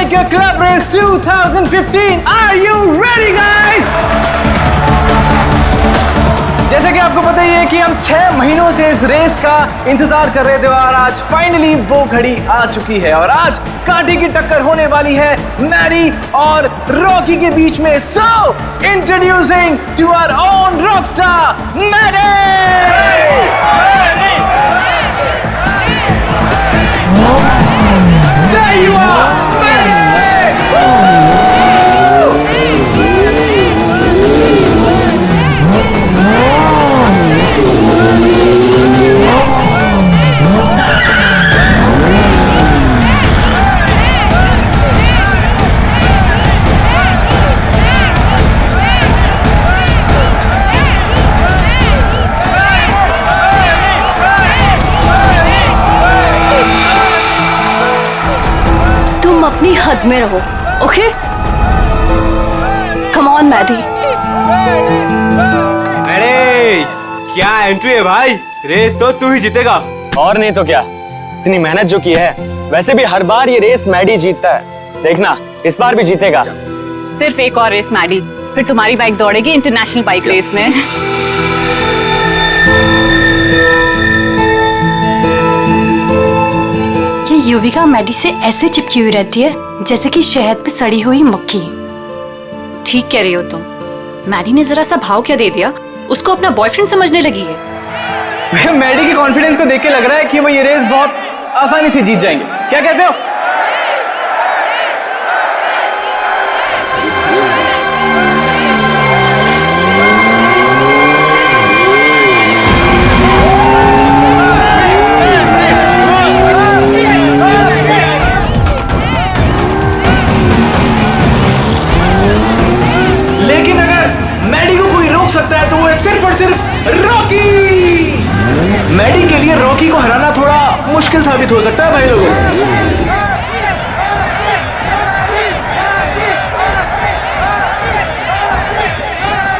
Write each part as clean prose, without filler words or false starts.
Biker Club Race 2015. Are you ready, guys? जैसे कि आपको पता ही है कि हम 6 महीनों से इस रेस का इंतजार कर रहे थे और आज फाइनली वो घड़ी आ चुकी है और आज कांटे की टक्कर होने वाली है मैडी और रॉकी के बीच में। So introducing to our own rockstar Maddy. There you are, Maddy. अपनी हद में रहो, ओके? Come on Maddie. अरे क्या एंट्री है भाई, रेस तो तू ही जीतेगा। और नहीं तो क्या, इतनी मेहनत जो की है, वैसे भी हर बार ये रेस मैडी जीतता है, देखना इस बार भी जीतेगा। सिर्फ एक और रेस मैडी, फिर तुम्हारी बाइक दौड़ेगी इंटरनेशनल बाइक रेस में। युविका मैडी से ऐसे चिपकी हुई रहती है जैसे कि शहद पे सड़ी हुई मक्खी। ठीक कह रही हो तुम। मैडी ने जरा सा भाव क्या दे दिया, उसको अपना बॉयफ्रेंड समझने लगी है। मैडी के कॉन्फिडेंस को देख के लग रहा है कि वो ये रेस बहुत आसानी से जीत जाएंगे। क्या कहते हो? मैडी के लिए रॉकी को हराना थोड़ा मुश्किल साबित हो सकता है भाई लोगों।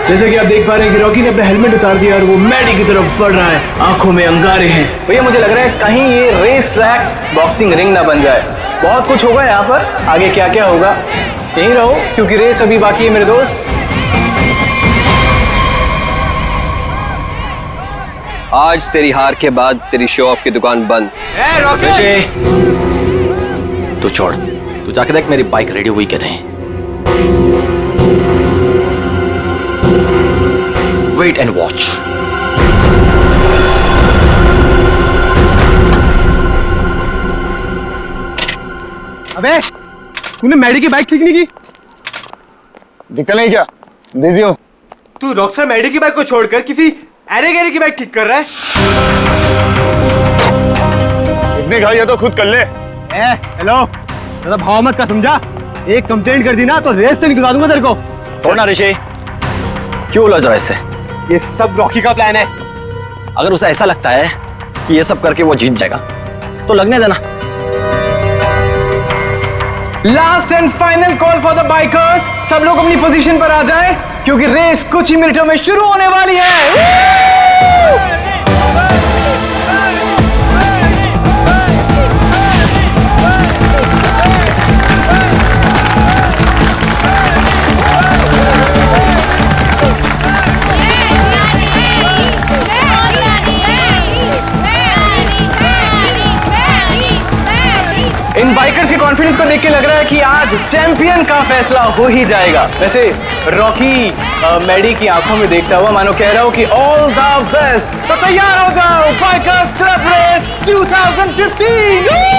जैसे कि आप देख पा रहे हैं कि रॉकी ने अपना हेलमेट उतार दिया और वो मैडी की तरफ बढ़ रहा है, आंखों में अंगारे हैं। भैया मुझे लग रहा है कहीं ये रेस ट्रैक बॉक्सिंग रिंग ना बन जाए। बहुत कुछ होगा यहाँ पर, आगे क्या क्या होगा यहीं रहो क्योंकि रेस अभी बाकी है मेरे दोस्त। आज तेरी हार के बाद तेरी शो ऑफ की दुकान बंद। तू छोड़, तू जाके देख मेरी बाइक रेडी हुई कि नहीं। Wait and watch. अबे तूने मैडी की बाइक ठीक नहीं की? दिखता नहीं क्या, बिजी हो? तू रॉकस्टार मैडी की बाइक को छोड़कर किसी अरे गैरी की बाइक ठीक कर रहा है। इतनी घाई है तो खुद कर ले। हेलो, ज़्यादा भाव मत का समझा। एक कंप्लेंट कर दी ना तो रेस से निकलवा दूंगा तेरे को। छोड़ना ऋषि, क्यों उलझ रहा है इससे? ये सब रॉकी का प्लान है। अगर उसे ऐसा लगता है कि ये सब करके वो जीत जाएगा तो लगने देना। Last and final call for the bikers. सब लोग अपनी पोजीशन पर आ जाएं क्योंकि रेस कुछ ही मिनटों में शुरू होने वाली है। इन बाइकर्स के कॉन्फिडेंस को देख के लग रहा है कि आज चैंपियन का फैसला हो ही जाएगा। वैसे रॉकी मैडी की आंखों में देखता हुआ मानो कह रहा हूं कि ऑल द बेस्ट। तो तैयार हो जाओ, बाइकर्स क्लब रेस 2015।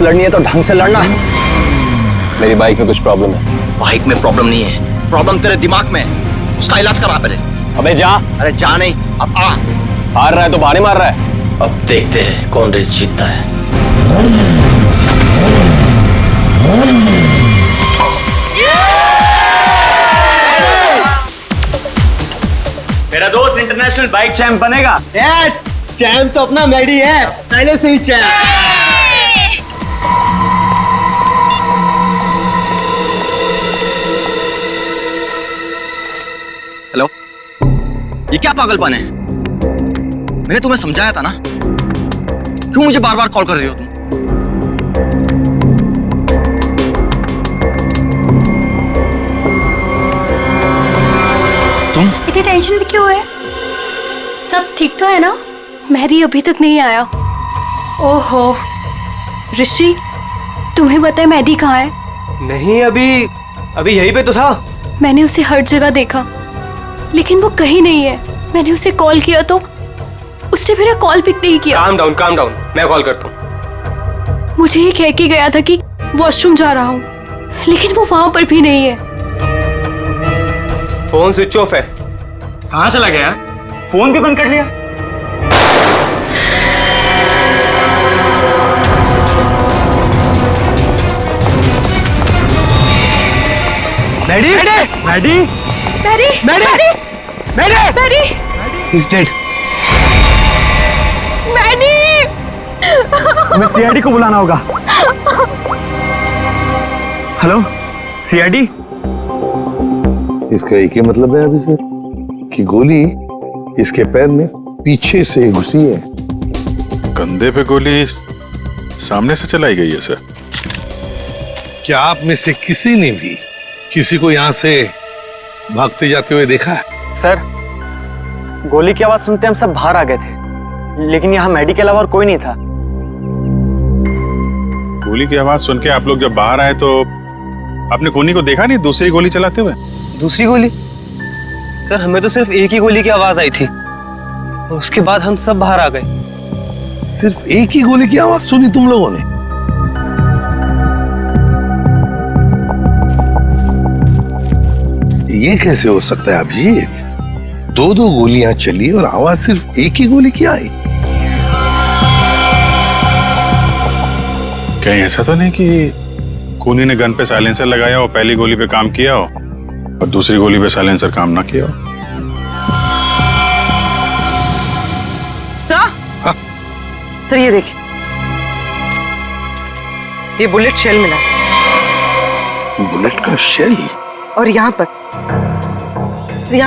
रेस लड़नी है तो ढंग से लड़ना। मेरी बाइक में कुछ प्रॉब्लम है। बाइक में प्रॉब्लम नहीं है, प्रॉब्लम तेरे दिमाग में है। उसका इलाज करा पहले। अबे जा। अरे जा नहीं, अब आ। हार रहा है तो बाहर मार रहा है। अब देखते हैं कौन रेस जीतता है। मेरा दोस्त इंटरनेशनल बाइक चैंप बनेगा। चैंप तो अपना मैडी है, पहले से ही चैंप। हेलो, ये क्या पागलपन है? मैंने तुम्हें समझाया था ना, क्यों मुझे बार बार कॉल कर रही हो तुम? इतनी टेंशन भी क्यों है? सब ठीक तो है ना? मेहदी अभी तक नहीं आया। ओहो ऋषि, तुम्हें पता है मेहदी कहाँ है? नहीं, अभी यहीं पे तो था। मैंने उसे हर जगह देखा लेकिन वो कहीं नहीं है। मैंने उसे कॉल किया तो उसने मेरा कॉल पिक नहीं किया। काम डाउन, मैं कॉल करता हूँ। मुझे ये कह के गया था कि वॉशरूम जा रहा हूँ, लेकिन वो वहां पर भी नहीं है। फोन स्विच ऑफ है। कहाँ चला गया? फोन भी बंद कर लिया। मैडी। He's dead. हमें सीआईडी को बुलाना होगा। Hello CID. इसका एक ही मतलब है अभिषेक कि गोली इसके पैर में पीछे से घुसी है। कंधे पे गोली सामने से चलाई गई है सर। क्या आप में से किसी ने भी किसी को यहाँ से भागते जाते हुए देखा है? सर, गोली की आवाज सुनते हम सब बाहर आ गए थे, लेकिन यहाँ मैडी के अलावा और कोई नहीं था। गोली की आवाज सुन के आप लोग जब बाहर आए तो आपने कोनी को देखा नहीं दूसरी गोली चलाते हुए? दूसरी गोली? सर, हमें तो सिर्फ एक ही गोली की आवाज आई थी और उसके बाद हम सब बाहर आ गए। सिर्फ एक ही गोली की आवाज सुनी तुम लोगों ने? ये कैसे हो सकता है अभिजीत? दो गोलियां चली और आवाज सिर्फ एक ही गोली की आई। कहीं ऐसा तो नहीं कि कोनी ने गन पे साइलेंसर लगाया और पहली गोली पे काम किया हो और दूसरी गोली पे साइलेंसर काम ना किया हो? सर ये देखिए, ये बुलेट शेल मिला। बुलेट का शेल? और यहाँ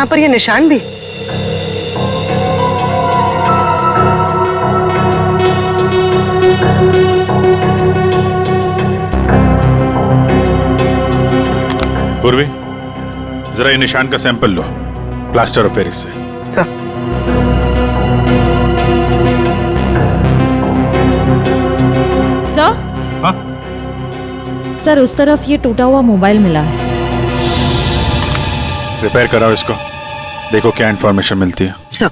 पर ये निशान भी। पूर्वी, जरा ये निशान का sample low plaster of Paris से। सर हाँ? सर, उस तरफ ये टूटा हुआ मोबाइल मिला है। रिपेयर कराओ इसको, देखो क्या इंफॉर्मेशन मिलती है। सर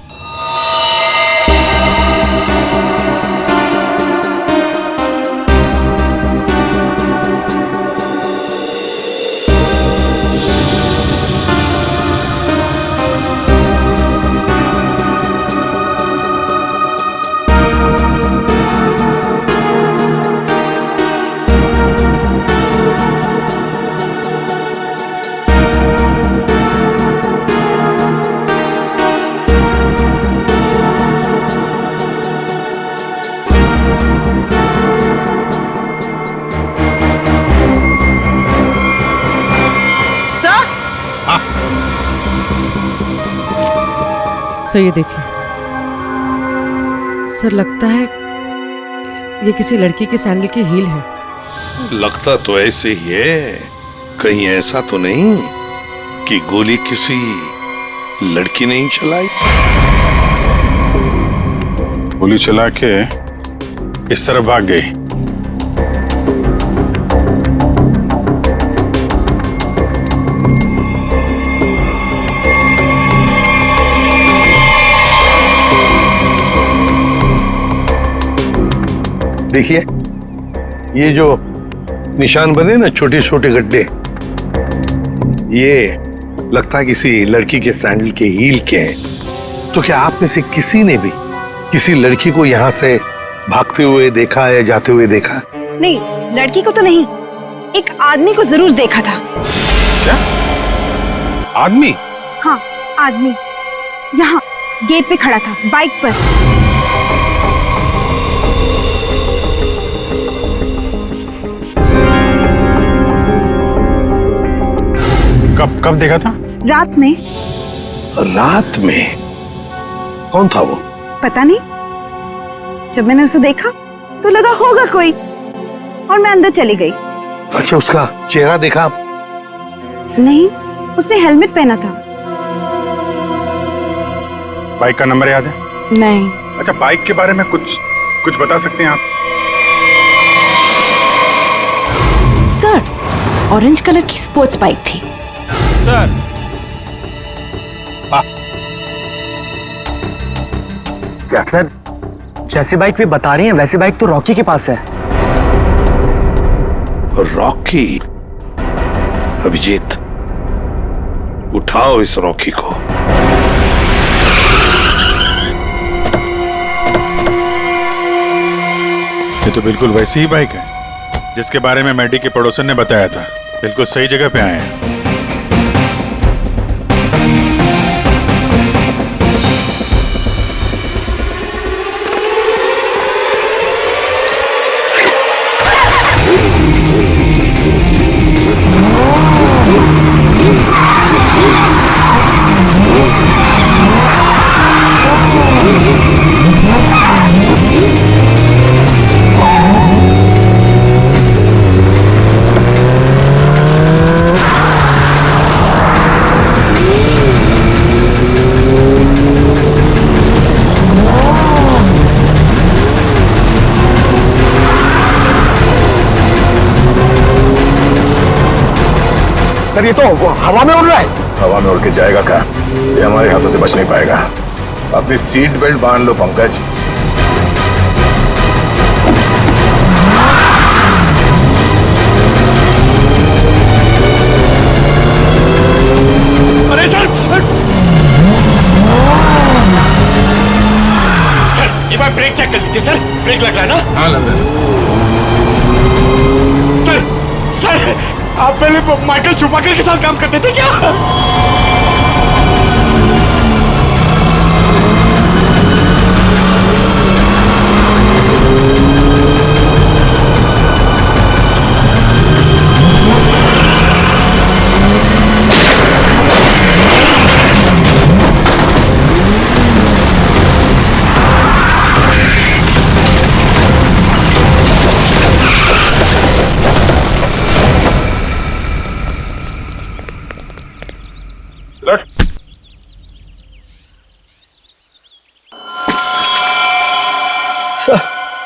सर ये देखिए, सर लगता है ये किसी लड़की के सैंडल की हील है। लगता तो ऐसे ही है, कहीं ऐसा तो नहीं कि गोली किसी लड़की ने ही चलाई? गोली चला के इस तरफ भाग गई। देखिए, ये जो निशान बने ना, छोटे छोटे गड्ढे, ये लगता है किसी लड़की के सैंडल के हील के हैं। तो क्या आप में से किसी ने भी किसी लड़की को यहाँ से भागते हुए देखा है, जाते हुए देखा? नहीं, लड़की को तो नहीं, एक आदमी को जरूर देखा था। क्या आदमी? हाँ, आदमी यहाँ गेट पे खड़ा था, बाइक पर। कब देखा था? रात में। रात में? कौन था वो? पता नहीं, जब मैंने उसे देखा तो लगा होगा कोई, और मैं अंदर चली गई। अच्छा, उसका चेहरा देखा? नहीं, उसने हेलमेट पहना था। बाइक का नंबर याद है? नहीं। अच्छा, बाइक के बारे में कुछ बता सकते हैं आप? सर, ऑरेंज कलर की स्पोर्ट्स बाइक थी। सर, क्या सर, जैसी बाइक भी बता रही हैं वैसी बाइक तो रॉकी के पास है। रॉकी? अभिजीत, उठाओ इस रॉकी को। ये तो बिल्कुल वैसी ही बाइक है जिसके बारे में मैडी के पड़ोसन ने बताया था। बिल्कुल सही जगह पे आए हैं। सर, ये तो हवा में उड़ रहा है। हवा में उड़ के जाएगा कहाँ? ये हमारे हाथों से बच नहीं पाएगा। अपनी सीट बेल्ट बांध लो पंकज। अरे सर, एक बार ब्रेक चेक कर लीजिए सर। ब्रेक लग रहा है ना? हाँ, लग रहा है। सर, आप पहले माइकल शूमाकर के साथ काम करते थे क्या?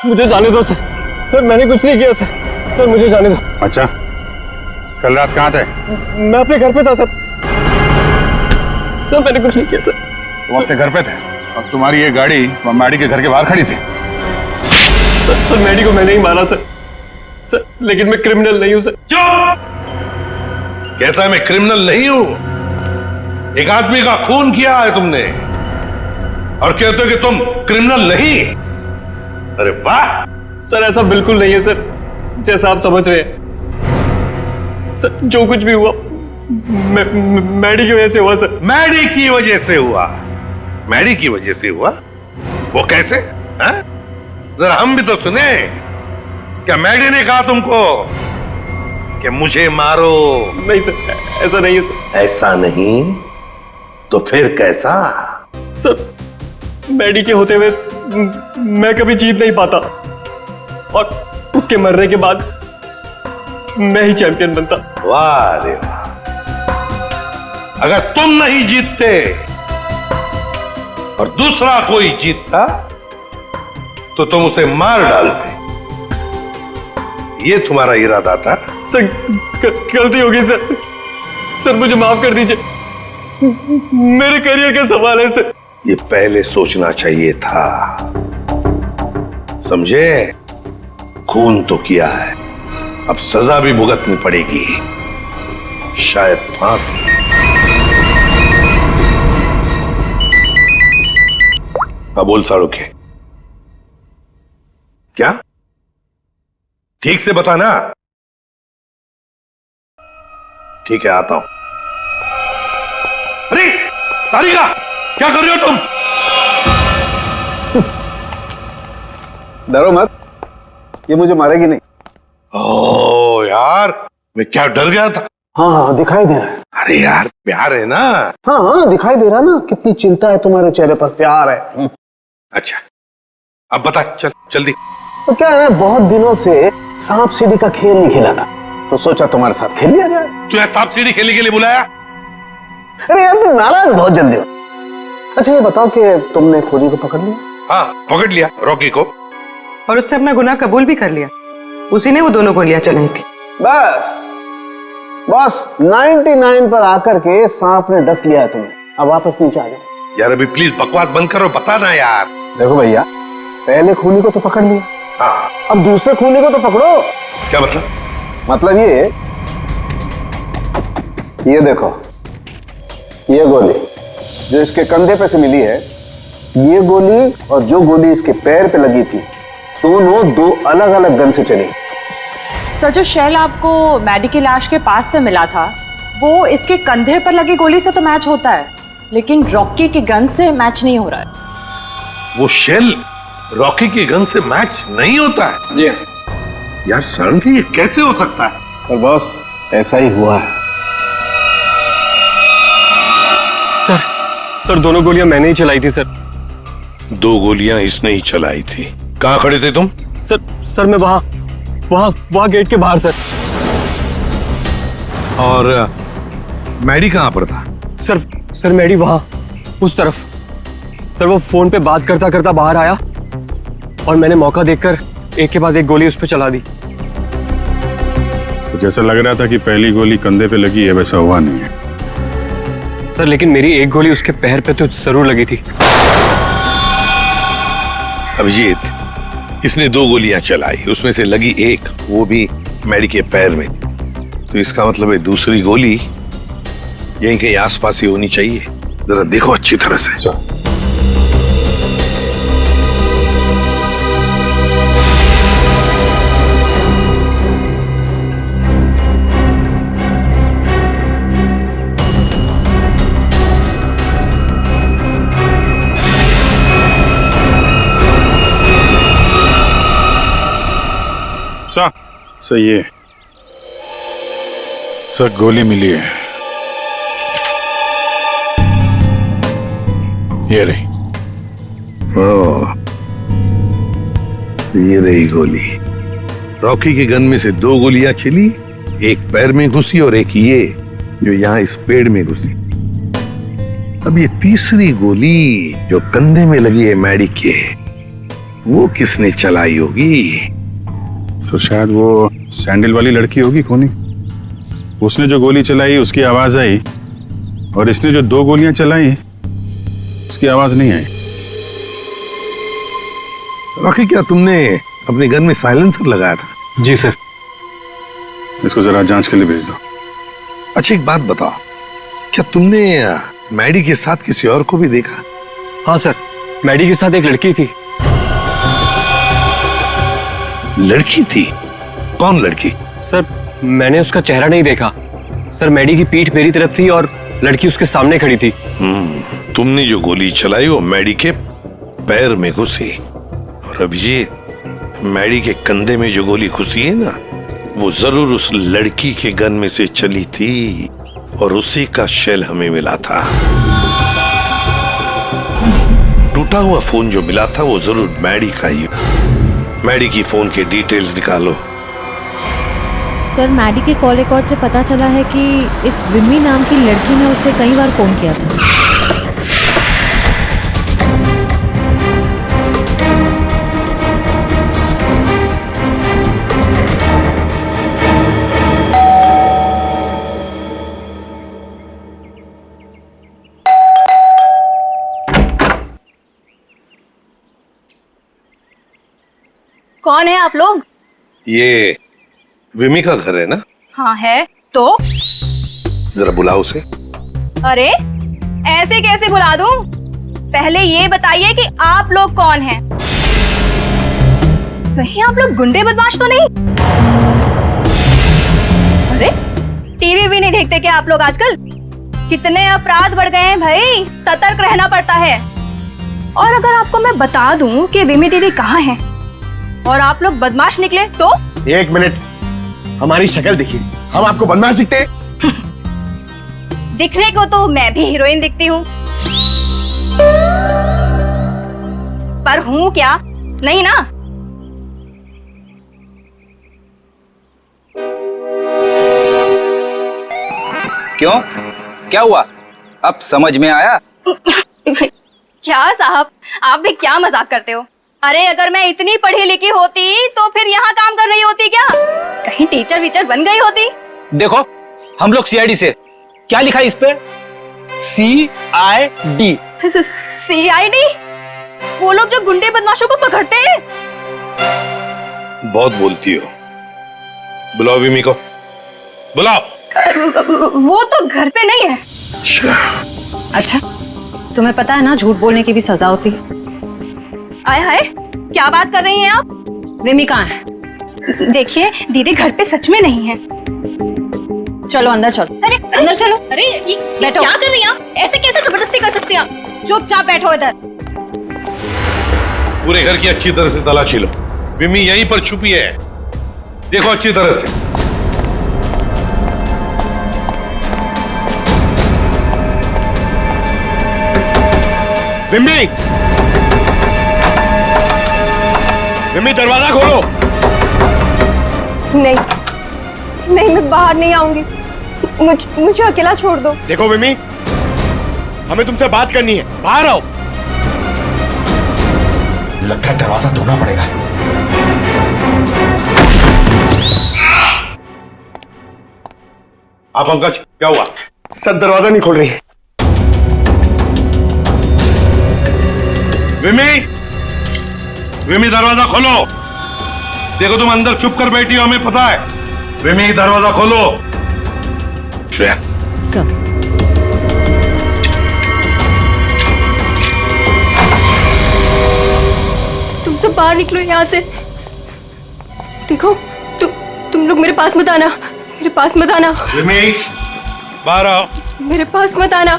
मुझे जाने दो सर। सर, मैंने कुछ नहीं किया सर। सर, मुझे जाने दो। अच्छा, कल रात कहाँ थे? मैं अपने घर पे था सर। सर, मैंने कुछ नहीं किया सर। तुम अपने घर पे थे और तुम्हारी ये गाड़ी मैडी के घर के बाहर खड़ी थी। सर, मैडी को मैंने ही मारा सर। सर, लेकिन मैं क्रिमिनल नहीं हूँ सर। चुप! कहता है मैं क्रिमिनल नहीं हूं। एक आदमी का खून किया है तुमने और कहते हो कि तुम क्रिमिनल नहीं। अरे वाह! सर, ऐसा बिल्कुल नहीं है सर, जैसा आप समझ रहे हैं। सर, जो कुछ भी हुआ मैडी की वजह से हुआ सर। मैडी की वजह से हुआ? मैडी की वजह से हुआ? वो कैसे? जरा हम भी तो सुने। क्या मैडी ने कहा तुमको कि मुझे मारो? नहीं सर, ऐसा नहीं है सर। ऐसा नहीं तो फिर कैसा? सर, मैडी के होते हुए मैं कभी जीत नहीं पाता और उसके मरने के बाद मैं ही चैंपियन बनता। वाह रे वाह! अगर तुम नहीं जीतते और दूसरा कोई जीतता तो तुम उसे मार डालते। ये तुम्हारा इरादा था? सर, गलती हो गई सर। सर, मुझे माफ कर दीजिए। मेरे करियर का सवाल है सर। ये पहले सोचना चाहिए था, समझे? खून तो किया है, अब सजा भी भुगतनी पड़ेगी, शायद फांसी। बोल साड़ोके, क्या? ठीक से बताना। ठीक है, आता हूं। अरे तारिका, क्या कर रहे हो तुम? डरो मत, ये मुझे मारेगी नहीं। ओ यार, मैं क्या डर गया था। हाँ हाँ दिखाई दे रहा है। अरे यार, प्यार है ना। हाँ हाँ दिखाई दे रहा ना, कितनी चिंता है तुम्हारे चेहरे पर, प्यार है। अच्छा, अब बता, चल जल्दी। तो क्या है, बहुत दिनों से सांप सीढ़ी का खेल नहीं खेला था, तो सोचा तुम्हारे साथ खेल लिया जाए। तू यहाँ सांप सीढ़ी खेलने के लिए बुलाया? अरे यार तुम नाराज बहुत जल्दी हो। अच्छा ये बताओ कि तुमने खोजी को पकड़ लिया? हाँ, पकड़ लिया रॉकी को। और उसने अपना गुनाह कबूल भी कर लिया, उसी ने वो दोनों गोलियां चलाई थी। बस 99 पर आकर के सांप ने डस लिया है तुम्हें, अब वापस नीचे आ जाओ। यार अभी प्लीज बकवास बंद करो, बता ना यार। देखो भैया, पहले खूनी को तो पकड़ लिया, हाँ, अब दूसरे खूनी को तो पकड़ो। क्या मतलब? मतलब ये देखो, ये गोली जो इसके कंधे पे से मिली है, ये गोली और जो गोली इसके पैर पे लगी थी, दोनों दो अलग अलग गन से चली। सर, जो शेल आपको मैडी की लाश के पास से मिला था, वो इसके कंधे पर लगी गोली से तो मैच होता है, लेकिन रॉकी की गन से मैच नहीं हो रहा है। वो शेल रॉकी की गन से मैच नहीं होता है? जी यार सर, ये कैसे हो सकता है? पर बॉस, ऐसा ही हुआ है। सर दोनों गोलियां मैंने ही चलाई थी सर। 2 गोलियां इसने ही चलाई थी। कहां खड़े थे तुम? सर मैं वहां गेट के बाहर सर। और मैडी कहां पर था? सर मैडी वहां उस तरफ। सर वो फोन पे बात करता करता बाहर आया और मैंने मौका देखकर एक के बाद एक गोली उस पर चला दी। तो जैसा लग रहा था कि पहली गोली कंधे पे लगी है, वैसा हुआ नहीं है सर, लेकिन मेरी एक गोली उसके पैर पे तो जरूर लगी थी। अभिजीत, इसने 2 गोलियां चलाई, उसमें से लगी एक, वो भी मैडी के पैर में। तो इसका मतलब है दूसरी गोली यहीं कहीं आसपास ही होनी चाहिए। जरा देखो अच्छी तरह से। सही है सर, गोली मिली है, ये रही। ओह, ये रही गोली। रॉकी के गन में से 2 गोलियां चली, एक पैर में घुसी और एक ये जो यहां इस पेड़ में घुसी। अब ये तीसरी गोली जो कंधे में लगी है मैडी के, वो किसने चलाई होगी? तो शायद वो सैंडल वाली लड़की होगी खूनी। उसने जो गोली चलाई उसकी आवाज आई, और इसने जो 2 गोलियां चलाई उसकी आवाज नहीं आई। रॉकी, क्या तुमने अपने गन में साइलेंसर लगाया था? जी सर। इसको जरा जांच के लिए भेज दो। अच्छा एक बात बताओ, क्या तुमने मैडी के साथ किसी और को भी देखा? हाँ सर, मैडी के साथ एक लड़की थी। लड़की थी? कौन लड़की? सर मैंने उसका चेहरा नहीं देखा। सर मैडी की पीठ मेरी तरफ थी और लड़की उसके सामने खड़ी थी। तुमने जो गोली चलाई वो मैडी के पैर में घुसी, और अब ये मैडी के कंधे में जो गोली घुसी है ना, वो जरूर उस लड़की के गन में से चली थी, और उसी का शेल हमें मिला था। टूटा हुआ फोन जो मिला था वो जरूर मैडी का ही। मैडी की फोन के डिटेल्स निकालो। सर, मैडी के कॉल रिकॉर्ड से पता चला है कि इस विमी नाम की लड़की ने उसे कई बार फोन किया था। कौन है आप लोग? ये विमी का घर है ना? हाँ है। तो जरा बुलाओ उसे। अरे ऐसे कैसे बुला दूं? पहले ये बताइए कि आप लोग कौन हैं? कहीं आप लोग गुंडे बदमाश तो नहीं? अरे टीवी भी नहीं देखते क्या आप लोग आजकल? कितने अपराध बढ़ गए हैं भाई, सतर्क रहना पड़ता है। और अगर आपको मैं बता दूं कि विमी दीदी कहाँ हैं और आप लोग बदमाश निकले तो? एक मिनट, हमारी शक्ल देखिए, हम आपको बदमाश दिखते हैं? दिखने को तो मैं भी हीरोइन दिखती हूँ, पर हूँ क्या? नहीं ना। क्यों, क्या हुआ? अब समझ में आया? क्या साहब, आप भी क्या मजाक करते हो? अरे अगर मैं इतनी पढ़ी लिखी होती तो फिर यहाँ काम कर रही होती क्या? कहीं टीचर वीचर बन गई होती। देखो हम लोग सीआईडी से, क्या लिखा है इस पे? CID। CID? वो लोग जो गुंडे बदमाशों को पकड़ते हैं। बहुत बोलती हो। बुलाओ विमी को, बुलाओ। वो तो घर पे नहीं है। अच्छा, तुम्हें पता है ना झूठ बोलने की भी सजा होती है। आय हाय, क्या बात कर रही हैं आप? विमी कहाँ है? देखिए दीदी घर पे सच में नहीं है। चलो अंदर चलो। अरे अंदर चलो। अरे ये बैठो। क्या कर रही हैं आप? ऐसे कैसे जबरदस्ती कर सकती हैं आप? चुपचाप बैठो इधर। पूरे घर की अच्छी तरह से तलाशी लो। विमी यहीं पर छुपी है, देखो अच्छी तरह से। विमी, विमी दरवाजा खोलो। नहीं नहीं, मैं बाहर नहीं आऊंगी। मुझे अकेला छोड़ दो। देखो विमी, हमें तुमसे बात करनी है, बाहर आओ। लगता है दरवाजा तोड़ना पड़ेगा। आप पंकज, क्या हुआ? सर दरवाजा नहीं खोल रही। विमी, विमी दरवाजा खोलो। देखो तुम अंदर चुप कर बैठी हो, हमें पता है। विमी दरवाजा खोलो। श्रेया। सर। तुम सब बाहर निकलो यहाँ से। देखो तुम लोग मेरे पास मत आना, मेरे पास मत आना। विमी बाहर आओ। मेरे पास मत आना,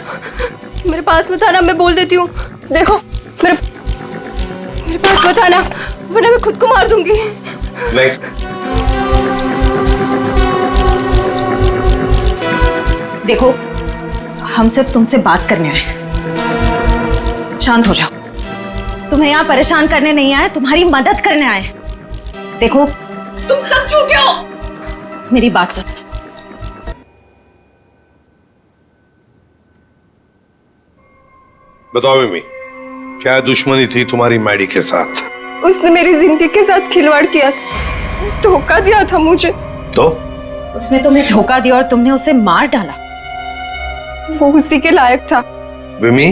मेरे पास मत आना, मैं बोल देती हूँ। देखो मेरे पास मत आना, वरना मैं खुद को मार दूंगी। नहीं। देखो हम सिर्फ तुमसे बात करने आए, शांत हो जाओ। तुम्हें यहाँ परेशान करने नहीं आए, तुम्हारी मदद करने आए। देखो तुम सब झूठे हो। मेरी बात सुन। बताओ विमी, क्या दुश्मनी थी तुम्हारी मैडी के साथ? उसने मेरी जिंदगी के साथ खिलवाड़ किया, धोखा दिया था मुझे। तो उसने तुम्हें धोखा दिया और तुमने उसे मार डाला। वो उसी के लायक था। विमी,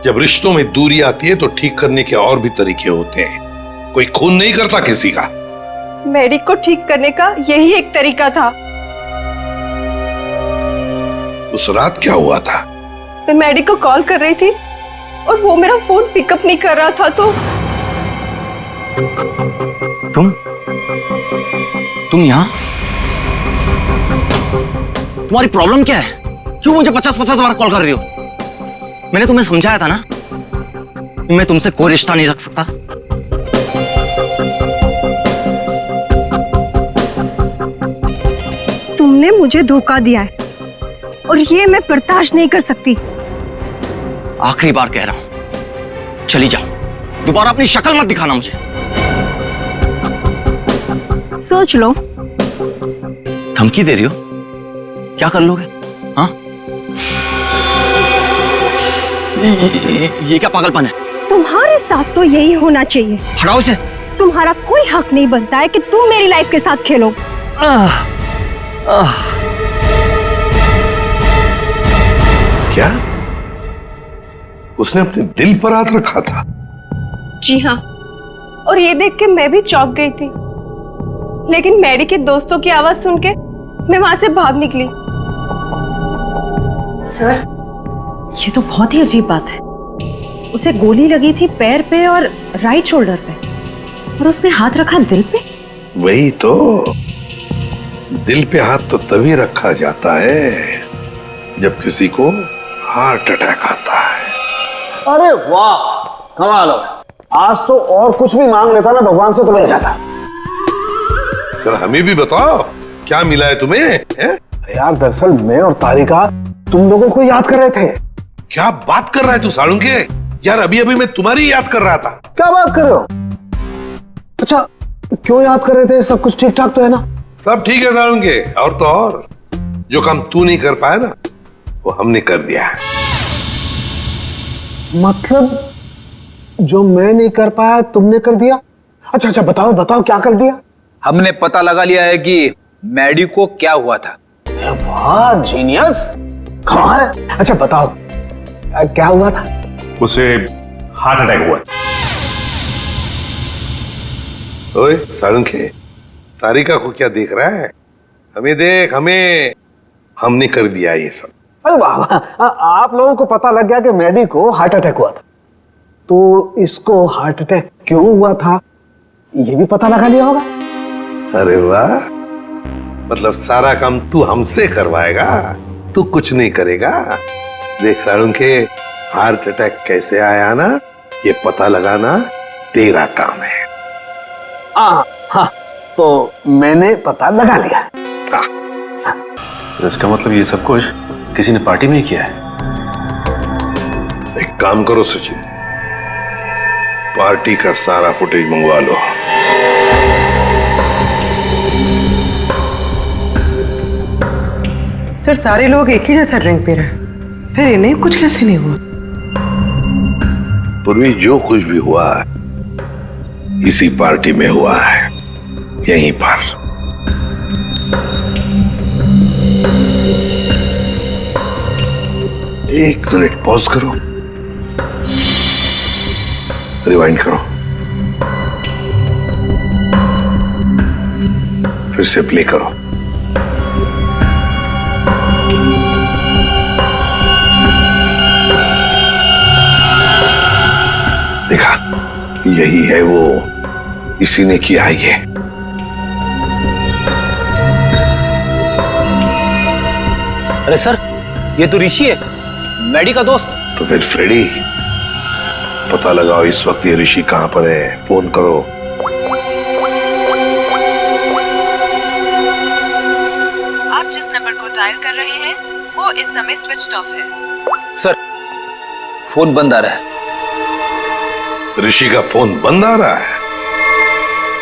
जब रिश्तों में दूरी आती है तो ठीक करने के और भी तरीके होते हैं। कोई खून नहीं करता किसी का। मैडी को ठीक करने का यही एक तरीका था। उस रात क्या हुआ था? मैं मैडी को कॉल कर रही थी और वो मेरा फोन पिकअप नहीं कर रहा था, तो तुम यहाँ? तुम्हारी प्रॉब्लम क्या है? क्यों मुझे 50-50 बार कॉल कर रही हो? मैंने तुम्हें समझाया था ना कि मैं तुमसे कोई रिश्ता नहीं रख सकता। तुमने मुझे धोखा दिया है और ये मैं बर्दाश्त नहीं कर सकती। आखिरी बार कह रहा हूं, चली जाओ, दोबारा अपनी शक्ल मत दिखाना मुझे। सोच लो। धमकी दे रही हो? क्या कर लोगे? हाँ? ये क्या पागलपन है? तुम्हारे साथ तो यही होना चाहिए। हटाओ इसे। तुम्हारा कोई हक नहीं बनता है कि तुम मेरी लाइफ के साथ खेलो। क्या उसने अपने दिल पर हाथ रखा था? जी हाँ, और ये देख के मैं भी चौंक गई थी। लेकिन मैडी के दोस्तों की आवाज सुन के मैं वहां से भाग निकली। सर, ये तो बहुत ही अजीब बात है। उसे गोली लगी थी पैर पे और राइट शोल्डर पे, और उसने हाथ रखा दिल पे। वही तो, दिल पे हाथ तो तभी रखा जाता है जब किसी को हार्ट अटैक आता है। अरे वाह, कमाल हो। आज तो और कुछ भी मांग लेता ना भगवान से तो मिल जाता। जरा हमें भी बताओ क्या मिला है तुम्हें? यार दरअसल मैं और तारिका तुम लोगों को याद कर रहे थे। क्या बात कर रहा है तू सालुंके? यार अभी अभी मैं तुम्हारी याद कर रहा था। क्या बात कर रहे हो? अच्छा, क्यों याद कर रहे थे? सब कुछ ठीक ठाक तो है ना? सब ठीक है सालुंके, और तो और जो काम तू नहीं कर पाया ना वो हमने कर दिया है। मतलब जो मैं नहीं कर पाया तुमने कर दिया? अच्छा अच्छा, बताओ बताओ क्या कर दिया? हमने पता लगा लिया है कि मैडी को क्या हुआ था। वाह जीनियस, कमाल है। अच्छा बताओ क्या हुआ था? उसे हार्ट अटैक हुआ। ओए सालुंके, तारिका को क्या देख रहा है? हमें देख, हमें, हमने कर दिया ये सब। अरे वाह वाह, आप लोगों को पता लग गया कि मैडी को हार्ट अटैक हुआ था, तो इसको हार्ट अटैक क्यों हुआ था ये भी पता लगा लिया होगा। अरे वाह, मतलब सारा काम तू हमसे करवाएगा, तू कुछ नहीं करेगा। देख सालुंके, हार्ट अटैक कैसे आया ना ये पता लगाना तेरा काम है। हाँ, तो मैंने पता लगा लिया। तो इसका मतलब ये सब कुछ किसी ने पार्टी में ही किया है। एक काम करो सचिन, पार्टी का सारा फुटेज मंगवा लो। सर, सारे लोग एक ही जैसा ड्रिंक पी रहे हैं, फिर इन्हें कुछ कैसे नहीं हुआ? पूर्वी, जो कुछ भी हुआ है इसी पार्टी में हुआ है, यहीं पर। एक मिनट पॉज करो, रिवाइंड करो, फिर से प्ले करो। देखा, यही है वो, इसी ने किया ये। अरे सर, ये तो ऋषि है, मैडी का दोस्त। तो फिर फ्रेडी, पता लगाओ इस वक्त ये ऋषि कहां पर है, फोन करो। आप जिस नंबर को डायल कर रहे हैं वो इस समय स्विच्ड ऑफ है। सर, फोन बंद आ रहा है। ऋषि का फोन बंद आ रहा है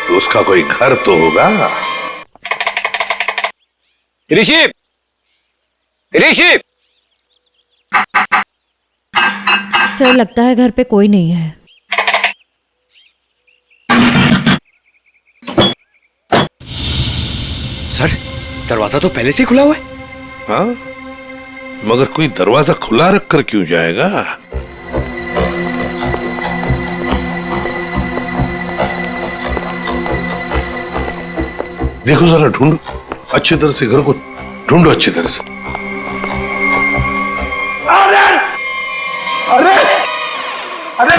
तो उसका कोई घर तो होगा। ऋषि, ऋषि! सर, लगता है घर पे कोई नहीं है। सर, दरवाजा तो पहले से ही खुला हुआ है। हाँ, मगर कोई दरवाजा खुला रखकर क्यों जाएगा? देखो जरा, ढूंढो अच्छी तरह से, घर को ढूंढो अच्छी तरह से। अरे अरे अरे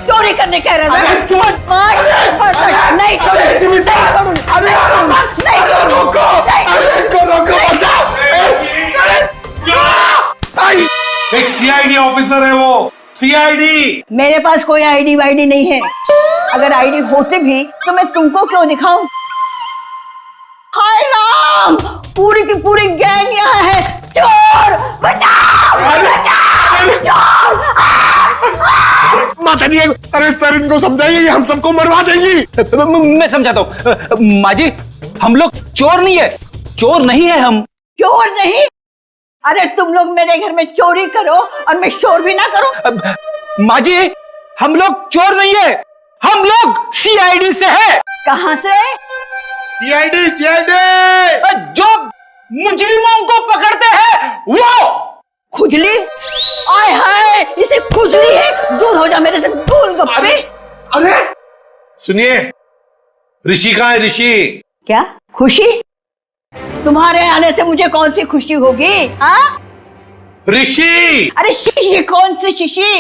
चोरी करने कह रहा है। एक सीआईडी ऑफिसर है वो, सीआईडी। मेरे पास कोई आईडी वाईडी नहीं है। अगर आईडी होते भी तो मैं तुमको क्यों दिखाऊं? हाय राम, पूरी की पूरी गैंग यहाँ है। चोर बचाओ, बचाओ, चोर! माता जी, अरे सर, इनको समझाइए, हम सबको मरवा देंगी। मैं समझाता हूँ। माँ जी, हम लोग चोर नहीं है, चोर नहीं है हम। चोर नहीं? अरे तुम लोग मेरे घर में चोरी करो और मैं शोर भी ना करूं। माँ जी, हम लोग चोर नहीं है, हम लोग सीआईडी से है। कहाँ से? सीआईडी, सीआईडी जो मुजरिमों को पकड़ते हैं वो। खुजली? आय हाय, इसे खुजली है। दूर हो जा मेरे से, गोलगप्पे। अरे सुनिए, ऋषि कहाँ है? ऋषि क्या खुशी? तुम्हारे आने से मुझे कौन सी खुशी होगी? हाँ? ऋषि! अरे शीशी कौन सी शीशी?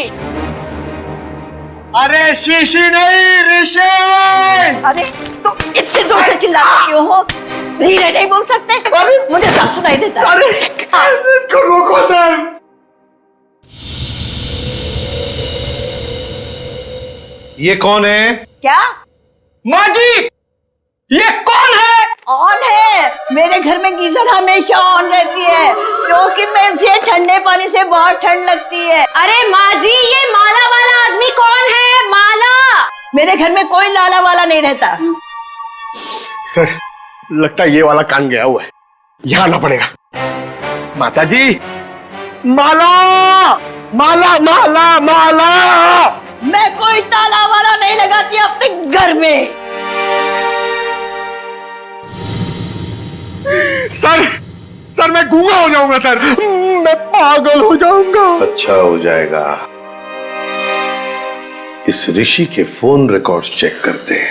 अरे शीशी नहीं, ऋषि! अरे तुम इतने जोर से चिल्ला रहे हो? धीरे नहीं बोल सकते? मुझे सब सुनाई देता है। अरे रोको सर। ये कौन है? क्या? माँ जी, ये कौन है? ऑन है। मेरे घर में गीजर हमेशा ऑन रहती है क्योंकि मुझे ठंडे पानी से बहुत ठंड लगती है। अरे माँ जी, ये माला वाला आदमी कौन है? माला? मेरे घर में कोई लाला वाला नहीं रहता। सर, लगता है ये वाला कान गया हुआ है, यहाँ आना पड़ेगा। माता जी, माला माला माला माला। मैं कोई ताला वाला नहीं लगाती अपने घर में। सर मैं गूंगा हो जाऊंगा सर, मैं पागल हो जाऊंगा। अच्छा हो जाएगा। इस ऋषि के फोन रिकॉर्ड्स चेक करते हैं।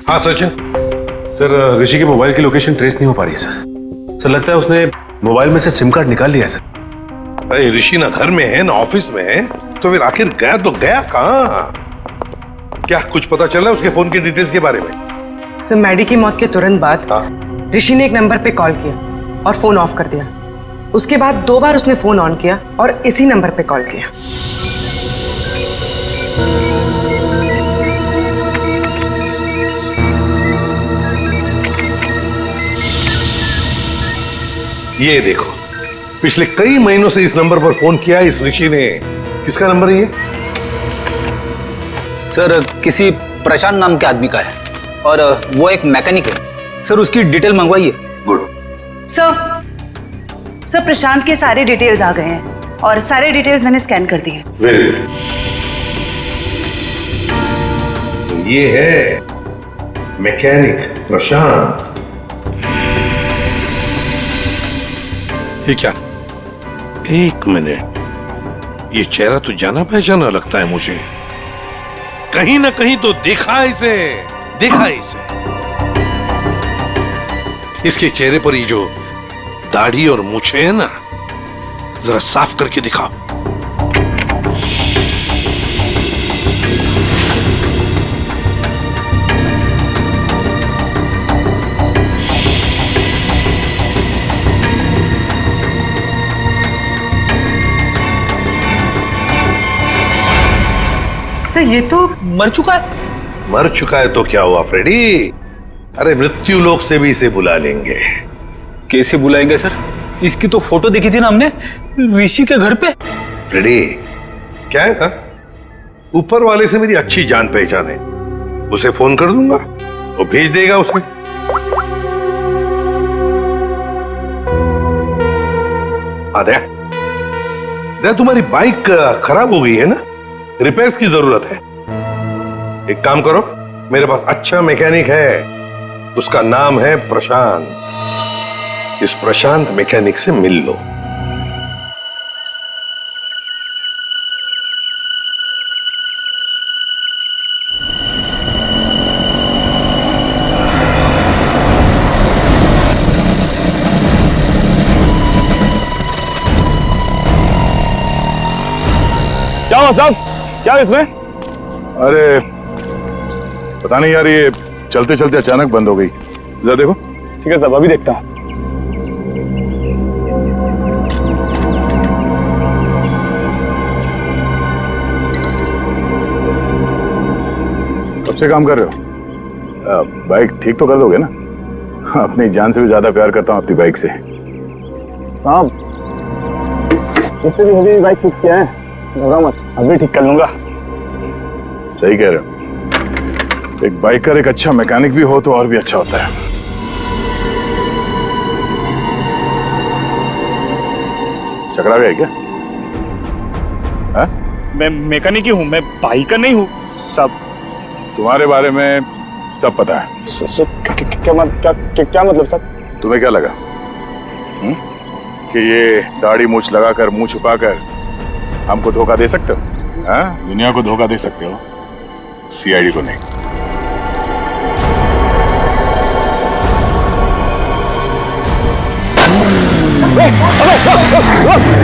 हाँ सचिन। सर, ऋषि के मोबाइल की लोकेशन ट्रेस नहीं हो पा रही है सर। लगता है उसने मोबाइल में से सिम कार्ड निकाल लिया है सर। अरे ऋषि ना घर में है ना ऑफिस में है, तो फिर आखिर गया तो गया कहाँ? क्या कुछ पता चला उसके फोन की डिटेल्स के बारे में? सर, मैडी की मौत के तुरंत बाद ऋषि ने एक नंबर पे कॉल किया और फोन ऑफ कर दिया। उसके बाद 2 बार उसने फोन ऑन किया और इसी नंबर पे कॉल किया। ये देखो, पिछले कई महीनों से इस नंबर पर फोन किया इस ऋषि ने। किसका नंबर है ये? सर, किसी प्रशांत नाम के आदमी का है और वो एक मैकेनिक है। सर, उसकी डिटेल मंगवाइए। गुड। सर प्रशांत के सारे डिटेल्स आ गए हैं और सारे डिटेल्स मैंने स्कैन कर दिए। Very good. ये है मैकेनिक प्रशांत। ये क्या? एक मिनट, ये चेहरा तो जाना पहचाना लगता है मुझे। कहीं ना कहीं तो देखा है इसे, देखा है इसे। इसके चेहरे पर ये जो दाढ़ी और मूछें है ना, जरा साफ करके दिखाओ। सर, ये तो मर चुका है। मर चुका है तो क्या हुआ फ्रेडी? अरे मृत्यु लोक से भी इसे बुला लेंगे। कैसे बुलाएंगे सर? इसकी तो फोटो देखी थी ना हमने ऋषि के घर पे। फ्रेडी, क्या है ना, ऊपर वाले से मेरी अच्छी जान पहचान है। उसे फोन कर दूंगा, वो भेज देगा उसमें। आद्या, तुम्हारी बाइक खराब हो गई है ना, रिपेयर्स की जरूरत है। एक काम करो, मेरे पास अच्छा मैकेनिक है, उसका नाम है प्रशांत। इस प्रशांत मैकेनिक से मिल लो। क्या हुआ साहब? क्या इसमें? अरे पता नहीं यार, ये चलते चलते अचानक बंद हो गई। जरा देखो। ठीक है साहब, अभी देखता हूं। कब से काम कर रहे हो? बाइक ठीक तो कर दोगे ना? अपनी जान से भी ज्यादा प्यार करता हूं अपनी बाइक से। साहब, इससे भी हेवी बाइक फिक्स किया है, घबराओ मत, अभी ठीक कर लूंगा। सही कह रहे हो। एक बाइकर एक अच्छा मैकेनिक भी हो तो और भी अच्छा होता है। चकरा गए क्या? मैं मैकेनिक ही हूँ, मैं बाइकर नहीं हूँ। सब तुम्हारे बारे में सब पता है। क्या मतलब सर? तुम्हें क्या लगा कि ये दाढ़ी मूछ लगाकर मुंह छुपाकर हमको धोखा दे सकते हो? हाँ, दुनिया को धोखा दे सकते हो, सीआईडी को नहीं।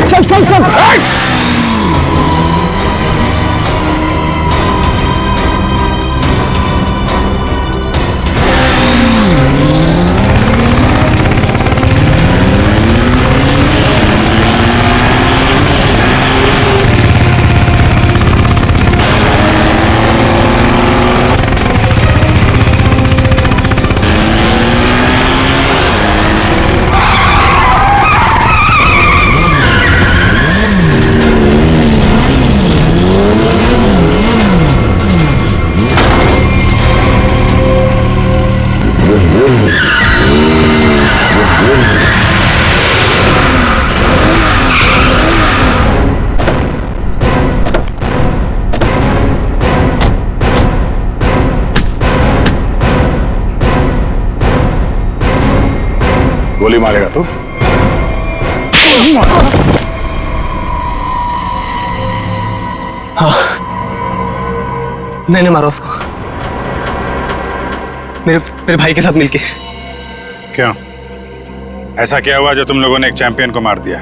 चल चल चल। गोली मारेगा तू? हाँ, मैंने मारा उसको, मेरे भाई के साथ मिलके। क्यों? ऐसा क्या हुआ जो तुम लोगों ने एक चैंपियन को मार दिया?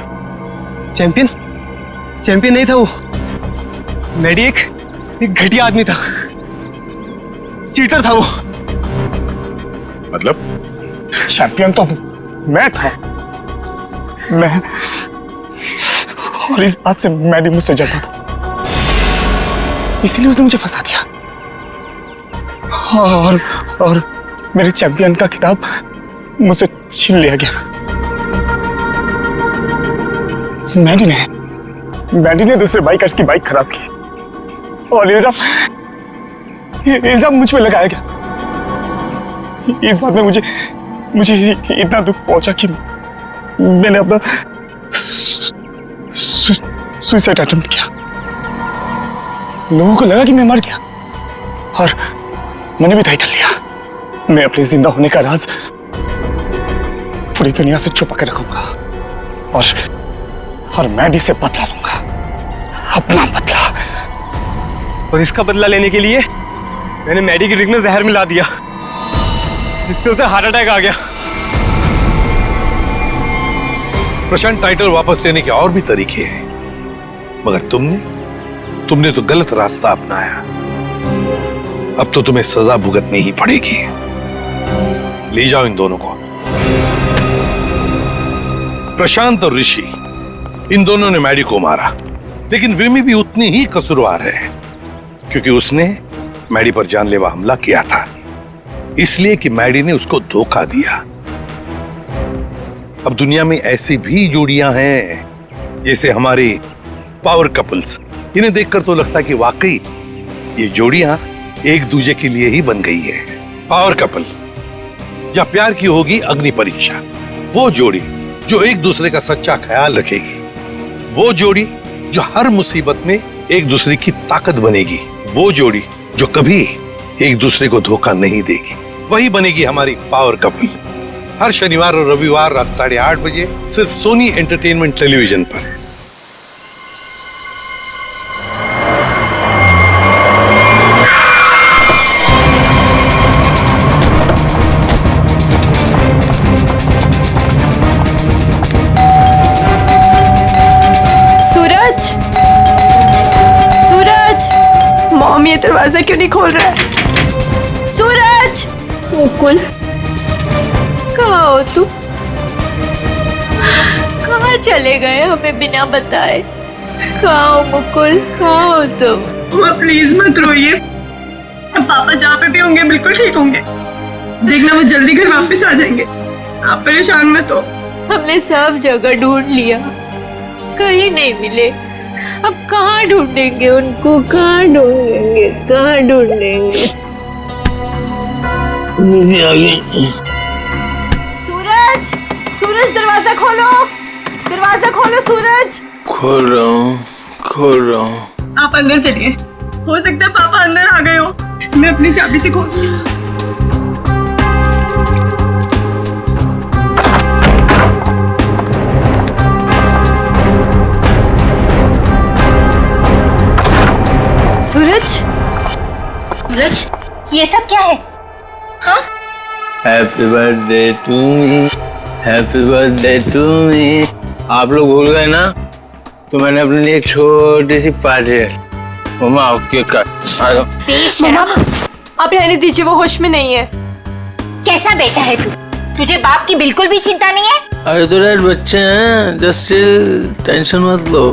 चैंपियन? चैंपियन नहीं था वो। मैडी एक घटिया आदमी था, चीटर था वो। मतलब? चैंपियन तो मैं था, मैं, और इस बात से मैडी मुझसे जलता था, इसीलिए उसने मुझे फंसा दिया और मेरे चैंपियन का खिताब मुझसे छीन लिया गया। मैडी ने दूसरे बाइकर्स की बाइक खराब की और इल्जाम मुझ पे लगाया गया। इस बात में मुझे इतना दुख पहुंचा कि मैंने अपना सुसाइड अटेम्प्ट किया। लोगों को लगा कि मैं मर गया और मैंने भी तय कर लिया, मैं अपने जिंदा होने का राज पूरी दुनिया से छुपा कर रखूंगा और मैडी से बदला लूंगा, अपना बदला। और इसका बदला लेने के लिए मैंने मैडी की ड्रिंक में जहर मिला दिया, जिससे उसे हार्ट अटैक आ गया। प्रशांत, टाइटल वापस लेने के और भी तरीके हैं, मगर तुमने तो गलत रास्ता अपनाया। अब तो तुम्हें सजा भुगतनी ही पड़ेगी। ले जाओ इन दोनों को। प्रशांत और ऋषि, इन दोनों ने मैडी को मारा, लेकिन विमी भी उतनी ही कसूरवार है, क्योंकि उसने मैडी पर जानलेवा हमला किया था, इसलिए कि मैडी ने उसको धोखा दिया। अब दुनिया में ऐसी भी जोड़ियां हैं, जैसे हमारी पावर कपल्स। इन्हें देखकर तो लगता है कि वाकई ये जोड़ियां एक दूसरे के लिए ही बन गई है। पावर कपल, जब प्यार की होगी अग्नि परीक्षा, वो जोड़ी जो एक दूसरे का सच्चा ख्याल रखेगी, वो जोड़ी जो हर मुसीबत में एक दूसरे की ताकत बनेगी, वो जोड़ी जो कभी एक दूसरे को धोखा नहीं देगी, वही बनेगी हमारी पावर कपल। हर शनिवार और रविवार रात 8:30 बजे सिर्फ सोनी एंटरटेनमेंट टेलीविजन पर। मॉम ये दरवाजा क्यों नहीं खोल रहा है? सूरज! मुकुल, कहाँ हो तुम? कहाँ चले गए हमें बिना बताए? कहाँ हो मुकुल, कहाँ हो तुम? माँ प्लीज मत रोइए, अब पापा जहाँ पे भी होंगे बिल्कुल ठीक होंगे। देखना वो जल्दी घर वापस आ जाएंगे, आप परेशान मत हो। हमने सब जगह ढूंढ लिया, कहीं नहीं मिले। अब कहाँ ढूंढेंगे उनको, कहाँ ढूंढेंगे, कहाँ ढूंढेंगे? सूरज! सूरज दरवाजा खोलो, दरवाजा खोलो सूरज! खोल रहा हूँ। आप अंदर चलिए, हो सकता है पापा अंदर आ गए हो, मैं अपनी चाबी से खोलती हूँ। सूरज, सूरज, ये सब क्या है? हाँ? Happy birthday to me, happy birthday to me. आप लोग भूल गए ना, तो मैंने अपने लिए एक छोटी सी पार्टी है। मम्मा आओ केक काट। आ जाओ। मम्मा, आप रहने दीजिए, वो होश में नहीं है। कैसा बेटा है तू? तुझे बाप की बिल्कुल भी चिंता नहीं है? अरे तो डैड बच्चे हैं, जस्ट चिल, टेंशन मत लो,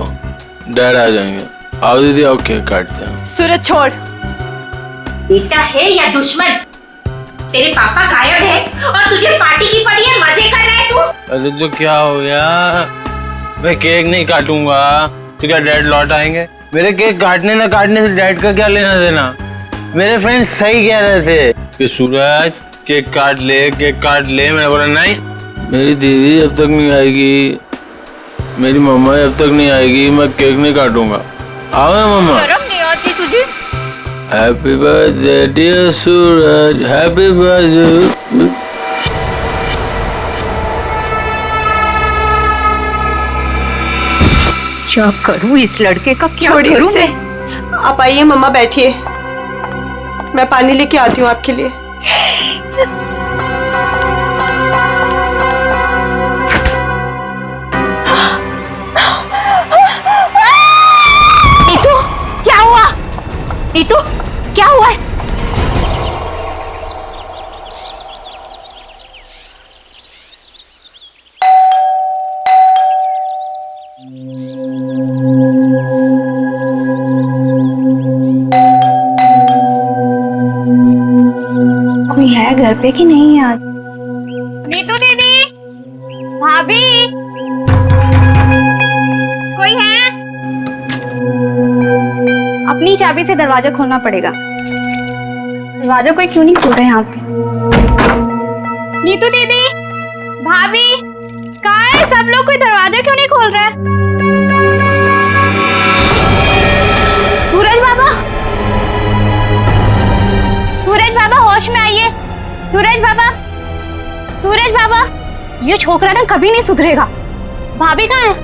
डैड आ जाएंगे। आओ दीदी आओ केक काटते हैं। सूरज छोड़। बेटा है या दुश्मन? तेरे पापा गायब है और तुझे पार्टी की पड़ी है, मजे कर रहा है तू। अरे तो क्या हो गया, मैं केक नहीं काटूंगा तो क्या डैड लौट आएंगे? मेरे केक काटने ना काटने से डैड का क्या लेना देना? मेरे फ्रेंड्स सही कह रहे थे कि सूरज केक काट ले, केक काट ले। मैंने बोला नहीं, मेरी दीदी जब तक नहीं आएगी, मेरी मम्मा जब तक नहीं आएगी, मैं केक नहीं काटूंगा। आओ मम्मा। शर्म नहीं आती तुझे? हैप्पी बर्थडे डियर सूरज, हैप्पी बर्थडे। क्या करूं इस लड़के का, क्या करूं? उसे आप आइए, मम्मा बैठिए, मैं पानी लेके आती हूँ आपके लिए। नीतू, क्या हुआ? नीतू, क्या हुआ है? कोई है घर पे कि नहीं आज? नीतू दीदी, भाभी, कोई है? अपनी चाबी से दरवाजा खोलना पड़ेगा। दरवाजा कोई क्यों नहीं खोल रहा है यहाँ पे? नीतू दीदी, भाभी, कहाँ है सब लोग? कोई दरवाजा क्यों नहीं खोल रहा है? सूरज बाबा, सूरज बाबा होश में आइए। सूरज बाबा, सूरज बाबा, ये छोकरा ना कभी नहीं सुधरेगा। भाभी कहाँ है?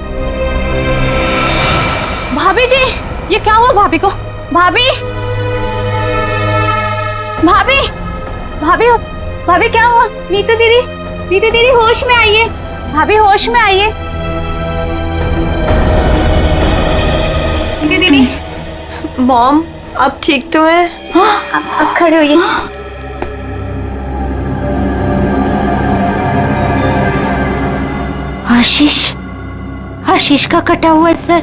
भाभी जी, ये क्या हुआ भाभी को? भाभी, भाभी, भाभी, भाभी क्या हुआ? नीतू दीदी, नीतू दीदी होश में आइए। भाभी होश में आइए। नीतू दीदी। मॉम, आप ठीक तो हैं? हाँ, अब खड़े होइए। आशीष, आशीष का कटा हुआ है सर।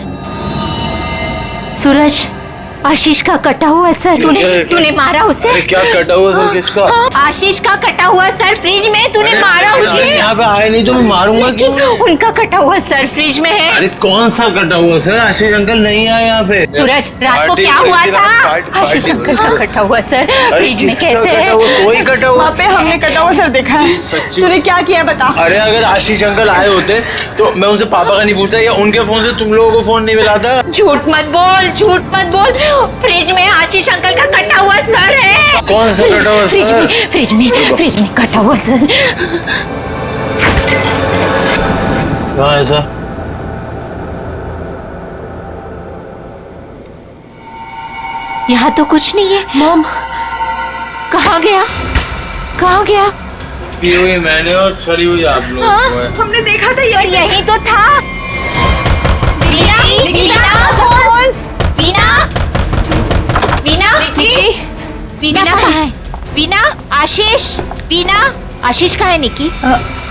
सूरज, आशीष का कटा हुआ है सर। तूने मारा उसे? अरे क्या कटा हुआ सर? किसका? आशीष का कटा हुआ सर, फ्रिज में तूने मारा उसे। यहाँ पे आए नहीं तो मैं मारूंगा क्यों? उनका कटा हुआ सर फ्रिज में है। अरे कौन सा कटा हुआ सर? आशीष अंकल नहीं आए यहाँ पे। सूरज, रात को क्या हुआ था? आशीष अंकल का कटा हुआ सर फ्रिज में कैसे है? कोई कटा हुआ? वहाँ पे हमने कटा हुआ सर देखा है। सच्ची? तूने क्या किया बता? अरे अगर आशीष अंकल आए होते तो मैं उनसे पापा का नहीं पूछता, या उनके फोन से तुम लोगों को फोन नहीं मिलाता। झूठ मत बोल, झूठ मत बोल। फ्रिज में आशीष अंकल का कटा हुआ सर है। कौन सा कटा हुआ सर? फ्रिज में कटा हुआ सर। कहाँ है सर? यहाँ तो कुछ नहीं है। मॉम, कहाँ गया? कहाँ गया? पी हुई मैंने और चली हुई आप लोग। हाँ, हमने देखा था और यही तो था। वीना कहाँ है? वीना, आशीष, वीना, आशीष कहाँ है? निकी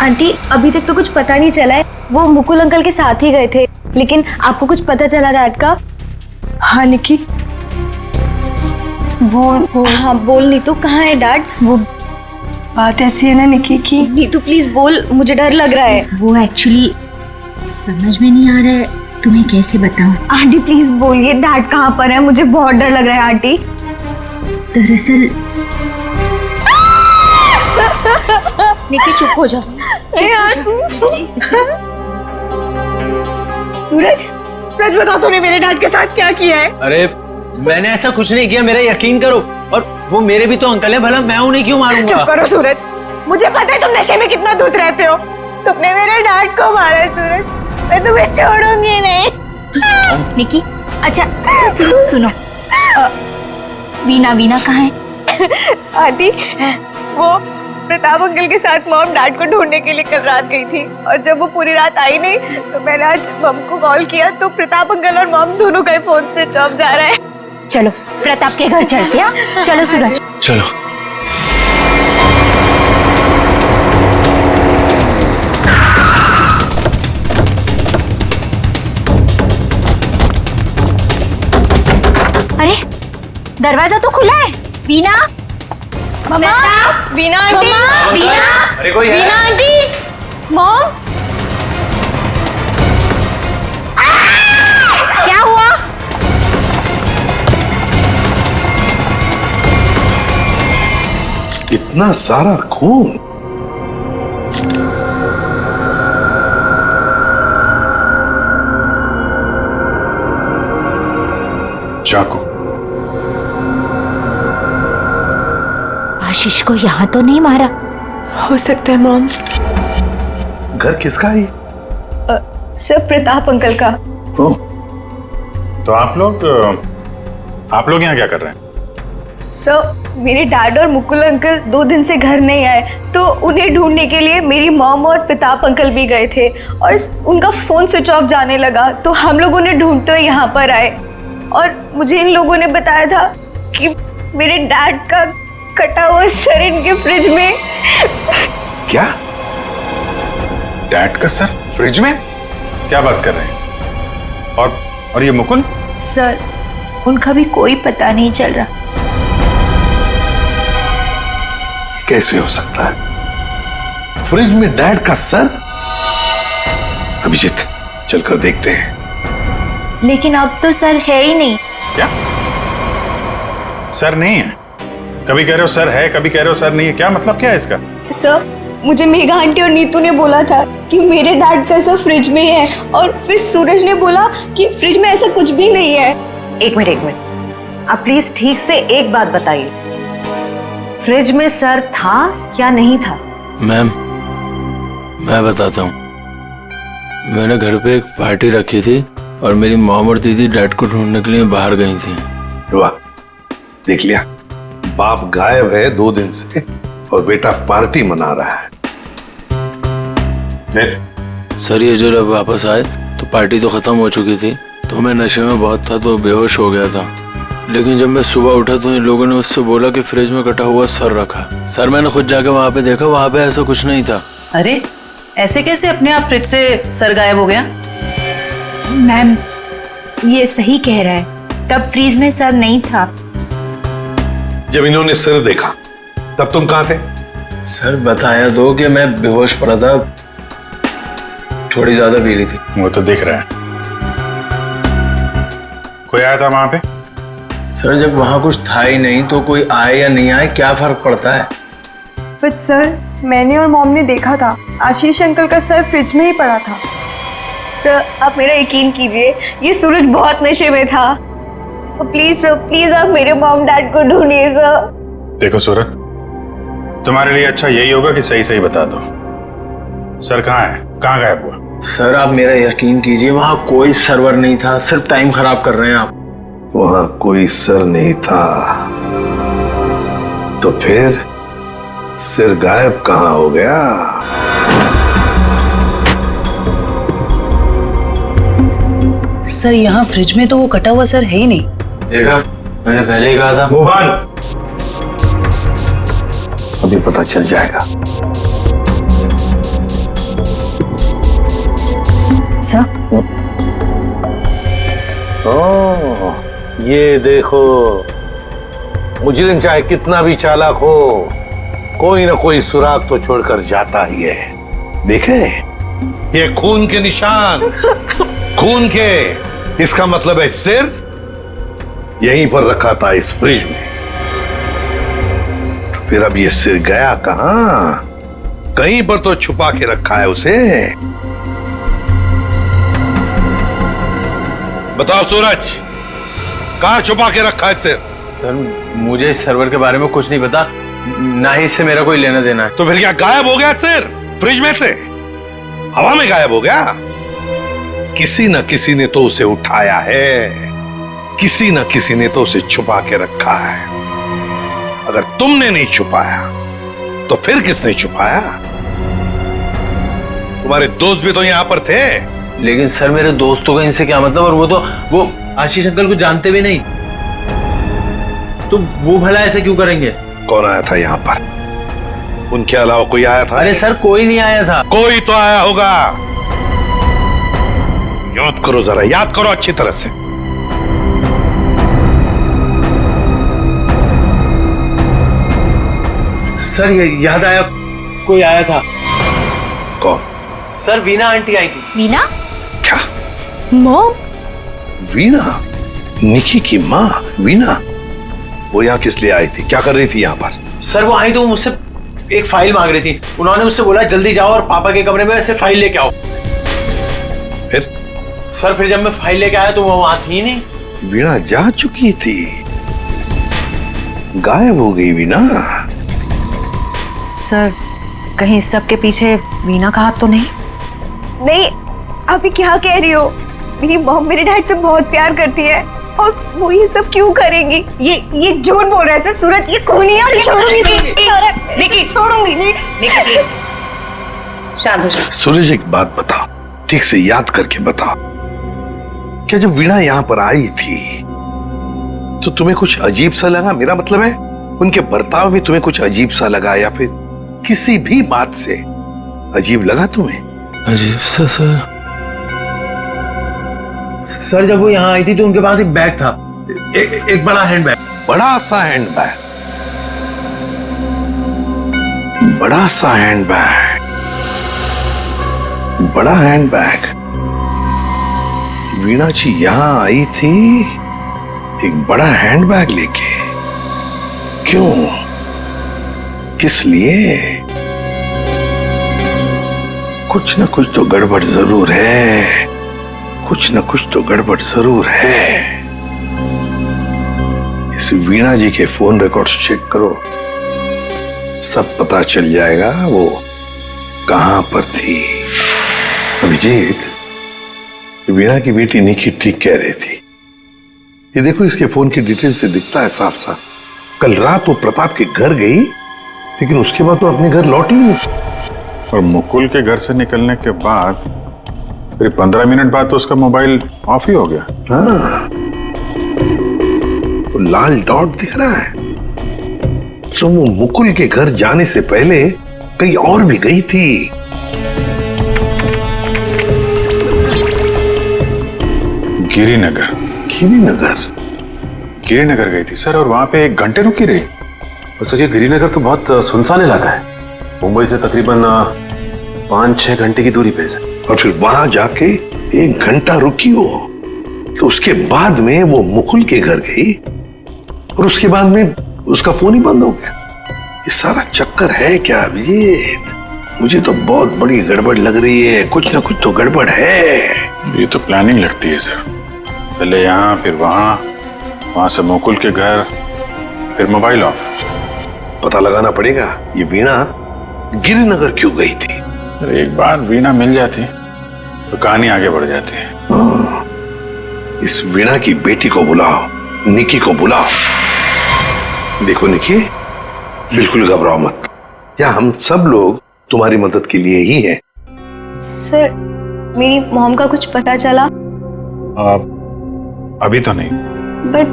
आंटी, अभी तक तो कुछ पता नहीं चला है। वो मुकुल अंकल के साथ ही गए थे, लेकिन आपको कुछ पता चला डैड का? हाँ निकी, वो हाँ बोल नीतू, कहाँ है डैड? वो बात ऐसी है ना निकी की। नीतू प्लीज बोल, मुझे डर लग रहा है। वो एक्चुअली समझ में नहीं आ रहा है, तुम्हें कैसे बताऊं? आंटी प्लीज बोलिए, डैड कहाँ पर है? मुझे बहुत डर लग रहा है आंटी। दरअसल निकी चुप हो जाओ। सूरज, सच बता, तूने मेरे डैड के साथ क्या किया है? अरे मैंने ऐसा कुछ नहीं किया, मेरा यकीन करो। और वो मेरे भी तो अंकल है, भला मैं उन्हें क्यों मारूंगा? चुप करो सूरज, मुझे पता है तुम नशे में कितना दूध रहते हो। तुमने मेरे डैड को मारा है सूरज, मैं तुम्हें छोड़ूंगी नहीं। निकी, अच्छा सुनो, वीना वीना कहाँ है? आंटी, वो प्रताप अंकल के साथ मॉम डैड को ढूंढने के लिए कल रात गई थी और जब वो पूरी रात आई नहीं तो मैंने आज मॉम को कॉल किया तो प्रताप अंकल और मॉम दोनों का फोन स्विच ऑफ जा रहा है। चलो प्रताप के घर चलते हैं। चलो सूरज। चलो। अरे दरवाजा तो खुला है। वीना, मम्मा, वीना आंटी, मम्मा, वीना, अरे कोई है? Veena aunty, mom. क्या हुआ? इतना सारा खून। चाकू। आशीष को यहाँ तो नहीं मारा? हो सकता है मॉम। घर किसका है? सर प्रताप अंकल का। तो आप लोग यहाँ क्या कर रहे हैं? सर मेरे डैड और मुकुल अंकल 2 दिन से घर नहीं आए तो उन्हें ढूंढने के लिए मेरी मॉम और प्रताप अंकल भी गए थे और उनका फोन स्विच ऑफ जाने लगा तो हम लोग उन्हें ढूंढते हुए यहाँ पर आए और मुझे इन लोगों ने बताया था कि मेरे डैड का कटा हुआ सर इनके फ्रिज में। क्या? डैड का सर फ्रिज में? क्या बात कर रहे हैं? और ये मुकुल? सर उनका भी कोई पता नहीं चल रहा। कैसे हो सकता है? फ्रिज में डैड का सर? अभिजीत चलकर देखते हैं। लेकिन अब तो सर है ही नहीं। क्या? सर नहीं है? कभी कह रहे हो सर है, कभी कह रहे हो सर नहीं है, क्या मतलब क्या है इसका? सर मुझे मेघा आंटी और नीतू ने बोला था कि मेरे डैड का सर फ्रिज में है और फिर सूरज ने बोला कि फ्रिज में ऐसा कुछ भी नहीं है। एक मिनट, आप प्लीज ठीक से एक बात बताइए, फ्रिज में सर था या नहीं था? मैम मैं बताता हूँ, मैंने घर पे एक पार्टी रखी थी और मेरी मॉम और दीदी डैड को ढूंढने के लिए बाहर गई थी। वाह, देख लिया, बाप गायब है 2 दिन से और बेटा पार्टी मना रहा है। सर ये जब वापस आए तो पार्टी तो खत्म हो चुकी थी, तो मैं नशे में बहुत था तो बेहोश हो गया था। लेकिन जब मैं सुबह उठा तो इन लोगों ने उससे बोला कि फ्रिज में कटा हुआ सर रखा। सर मैंने खुद जाके वहाँ पे देखा, वहाँ पे ऐसा कुछ नहीं था। अरे ऐसे कैसे अपने आप फ्रिज से सर गायब हो गया? मैम ये सही कह रहा है, तब फ्रीज में सर नहीं था। जब इन्होंने सर देखा तब तुम कहाँ थे? सर बताया तो कि मैं बेहोश पड़ा था, थोड़ी ज्यादा पी ली थी। वो तो दिख रहा है। कोई आया था वहां पे? सर जब वहां कुछ था ही नहीं तो कोई आए या नहीं आए क्या फर्क पड़ता है? बट सर मैंने और मॉम ने देखा था आशीष अंकल का सर फ्रिज में ही पड़ा था। सर आप मेरा यकीन कीजिए, ये सूरज बहुत नशे में था। प्लीज सर, प्लीज आप मेरे मॉम डैड को ढूंढिए सर। देखो सूरज, तुम्हारे लिए अच्छा यही होगा कि सही सही बता दो, सर कहाँ है, कहाँ गायब हुआ? सर आप मेरा यकीन कीजिए, वहां कोई सर्वर नहीं था, सिर्फ टाइम खराब कर रहे हैं आप। वहां कोई सर नहीं था तो फिर सिर गायब कहाँ हो गया? सर यहाँ फ्रिज में तो वो कटा हुआ सर है ही नहीं। देखा, मैंने पहले ही कहा था। मोहन, अभी पता चल जाएगा। सर ओह, ये देखो, मुजरिम चाहे कितना भी चालाक हो, कोई ना कोई सुराग तो छोड़कर जाता ही है। देखे, ये खून के निशान, खून के। इसका मतलब है सिर यहीं पर रखा था इस फ्रिज में। तो फिर अब ये सिर गया कहां? कहीं पर तो छुपा के रखा है उसे। बताओ सूरज, कहां छुपा के रखा है सिर? सर मुझे इस सर्वर के बारे में कुछ नहीं पता, ना ही इससे मेरा कोई लेना देना है। तो फिर क्या गायब हो गया सिर फ्रिज में से? हवा में गायब हो गया? किसी न किसी ने तो उसे उठाया है, किसी न किसी ने तो उसे छुपा के रखा है। अगर तुमने नहीं छुपाया तो फिर किसने छुपाया? तुम्हारे दोस्त भी तो यहां पर थे। लेकिन सर मेरे दोस्तों का इनसे क्या मतलब? और वो आशीष अंकल को जानते भी नहीं, तो वो भला ऐसे क्यों करेंगे? कौन आया था यहाँ पर? उनके अलावा कोई आया था? अरे सर कोई नहीं आया था। कोई तो आया होगा। याद करो जरा, याद करो अच्छी तरह से। सर याद आया, कोई आया था। कौन? सर वीना आंटी आई थी। वीना? क्या? मॉम? वीना? निकी की माँ वीना? वो यहाँ किस लिए आई थी? क्या कर रही थी यहाँ पर? सर वो आई तो मुझसे एक फाइल मांग रही थी। उन्होंने मुझसे बोला जल्दी जाओ और पापा के कमरे में ऐसे फाइल लेके आओ। फिर? सर फिर जब मैं फाइल लेके आया तो वो वहां थी ही नहीं। वीणा जा चुकी थी, गायब हो गई वीणा। सर कहीं इस सब के पीछे वीना का हाथ तो नहीं? नहीं, आप ये क्या कह रही हो? मेरी मॉम मेरे डैड से बहुत प्यार करती है और वो ये सब क्यों करेंगी? ये झूठ बोल रहा है सर। सूरज ये खूनी है और ये छोड़ूंगी नहीं। निकी छोड़ूंगी नहीं। निकी प्लीज शांत हो जाओ। सूरज एक बात बताओ, ठीक से याद करके बताओ, क्या जब वीणा यहाँ पर आई थी तो तुम्हें कुछ अजीब सा लगा? मेरा मतलब है उनके बर्ताव में तुम्हें कुछ अजीब सा लगा, या फिर किसी भी बात से अजीब लगा तुम्हें? अजीब सा सर जब वो यहाँ आई थी तो उनके पास एक बैग था, एक बड़ा हैंड बैग। बड़ा सा हैंड बैग? बड़ा सा हैंड बैग? बड़ा हैंड बैग? वीणा जी यहां आई थी एक बड़ा हैंड बैग लेके? क्यों? किस लिए? कुछ ना कुछ तो गड़बड़ जरूर है, कुछ ना कुछ तो गड़बड़ जरूर है। इस वीणा जी के फोन रिकॉर्ड्स चेक करो, सब पता चल जाएगा वो कहां पर थी। अभिजीत, वीणा की बेटी निकी ठीक कह रही थी। ये देखो इसके फोन की डिटेल से दिखता है साफ साफ, कल रात वो प्रताप के घर गई लेकिन उसके बाद तो अपने घर लौटी नहीं। और मुकुल के घर से निकलने के बाद फिर 15 मिनट बाद तो उसका मोबाइल ऑफ ही हो गया। हाँ, तो लाल डॉट दिख रहा है, तो वो मुकुल के घर जाने से पहले कहीं और भी गई थी। गिरिनगर। गिरिनगर गई थी सर, और वहां पे 1 घंटे रुकी रही। सर ये गिरिनगर तो बहुत सुनसान इलाका है, मुंबई से तकरीबन 5-6 घंटे की दूरी पे है। और फिर वहां जाके 1 घंटा रुकी हो, तो उसके बाद में वो मुकुल के घर गई और उसके बाद में उसका फोन ही बंद हो गया। ये सारा चक्कर है क्या अभिजीत? मुझे तो बहुत बड़ी गड़बड़ लग रही है, कुछ ना कुछ तो गड़बड़ है। ये तो प्लानिंग लगती है सर, पहले यहाँ फिर वहां से मुकुल के घर, फिर मोबाइल ऑफ। पता लगाना पड़ेगा ये वीणा गिरिनगर क्यों गई थी। अरे एक बार वीणा मिल जाती तो कहानी आगे बढ़ जाती है। इस वीणा की बेटी को बुलाओ, निकी को बुलाओ। देखो निकी, बिल्कुल घबराओ मत, या हम सब लोग तुम्हारी मदद के लिए ही हैं। सर मेरी मॉम का कुछ पता चला? अभी तो नहीं। बट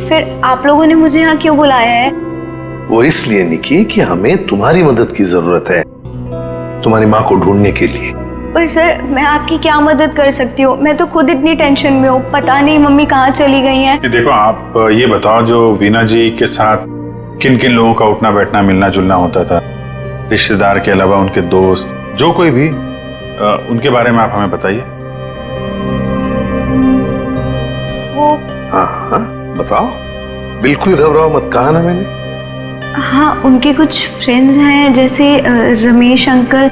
फिर आप लोगों ने मुझे यहाँ क्यों बुलाया है? वो इसलिए निकी कि हमें तुम्हारी मदद की जरूरत है, तुम्हारी माँ को ढूंढने के लिए। पर सर मैं आपकी क्या मदद कर सकती हूँ? मैं तो खुद इतनी टेंशन में हूँ, पता नहीं मम्मी कहाँ चली गई हैं। ये देखो, आप ये बताओ, जो वीणा जी के साथ किन किन लोगों का उठना बैठना मिलना जुलना होता था, रिश्तेदार के अलावा उनके दोस्त, जो कोई भी, उनके बारे में आप हमें बताइए। वो हाँ बताओ, बिल्कुल घबराओ मत, कहा ना मैंने। हाँ, उनके कुछ फ्रेंड्स हैं, जैसे रमेश अंकल,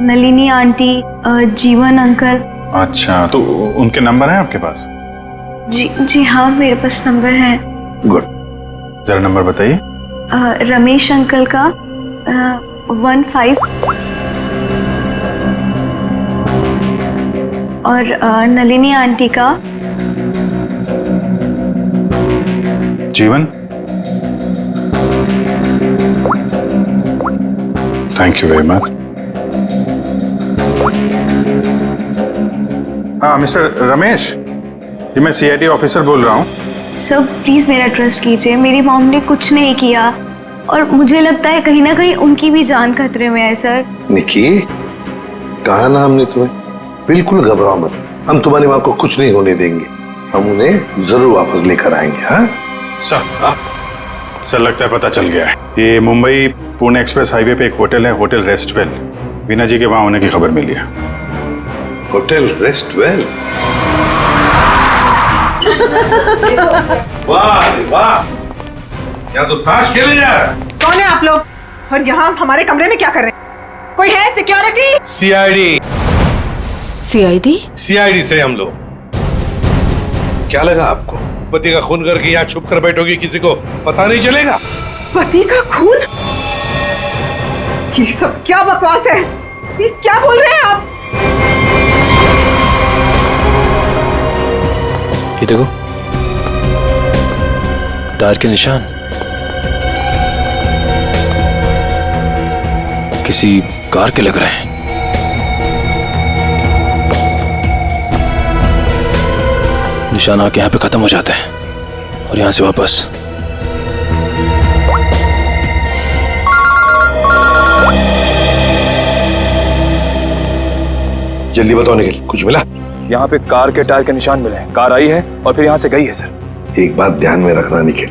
नलिनी आंटी, जीवन अंकल। अच्छा, तो उनके नंबर हैं आपके पास? जी हाँ, मेरे पास नंबर है। गुड, जरा नंबर बताइए। रमेश अंकल का 15 और नलिनी आंटी का जीवन, थैंक यू वेरी मच। हाँ मिस्टर रमेश, जी मैं सीआईडी ऑफिसर बोल रहा हूँ। सर प्लीज मेरा ट्रस्ट कीजिए, मेरी मॉम ने कुछ नहीं किया और मुझे लगता है कहीं ना कहीं उनकी भी जान खतरे में है। सर निकी, कहा ना हमने तुम्हें, बिल्कुल घबराओ मत, हम तुम्हारी माँ को कुछ नहीं होने देंगे, हम उन्हें जरूर वापस लेकर आएंगे। हाँ सर लगता है पता चल गया है। ये मुंबई पुणे एक्सप्रेस हाईवे पे एक होटल है, होटल रेस्टवेल। वीना जी के वहां होने की खबर मिली है। होटल रेस्टवेल? वाह वाह, यहाँ तो ताश खेले जा रहा है। कौन है आप लोग और यहाँ हमारे कमरे में क्या कर रहे हैं? कोई है सिक्योरिटी? सीआईडी। सीआईडी? सीआईडी से हम लोग। क्या लगा आपको पति का खून करके यहाँ छुप कर बैठोगी, किसी को पता नहीं चलेगा? पति का खून? ये सब क्या बकवास है? ये क्या बोल रहे हैं आप? ये देखो टायर के निशान, किसी कार के लग रहे हैं। निशान आके यहाँ पे खत्म हो जाते हैं और यहाँ से वापस। जल्दी बताओ निखिल, कुछ मिला? यहाँ पे कार के टायर के निशान मिले हैं। कार आई है और फिर यहाँ से गई है सर। एक बात ध्यान में रखना निखिल,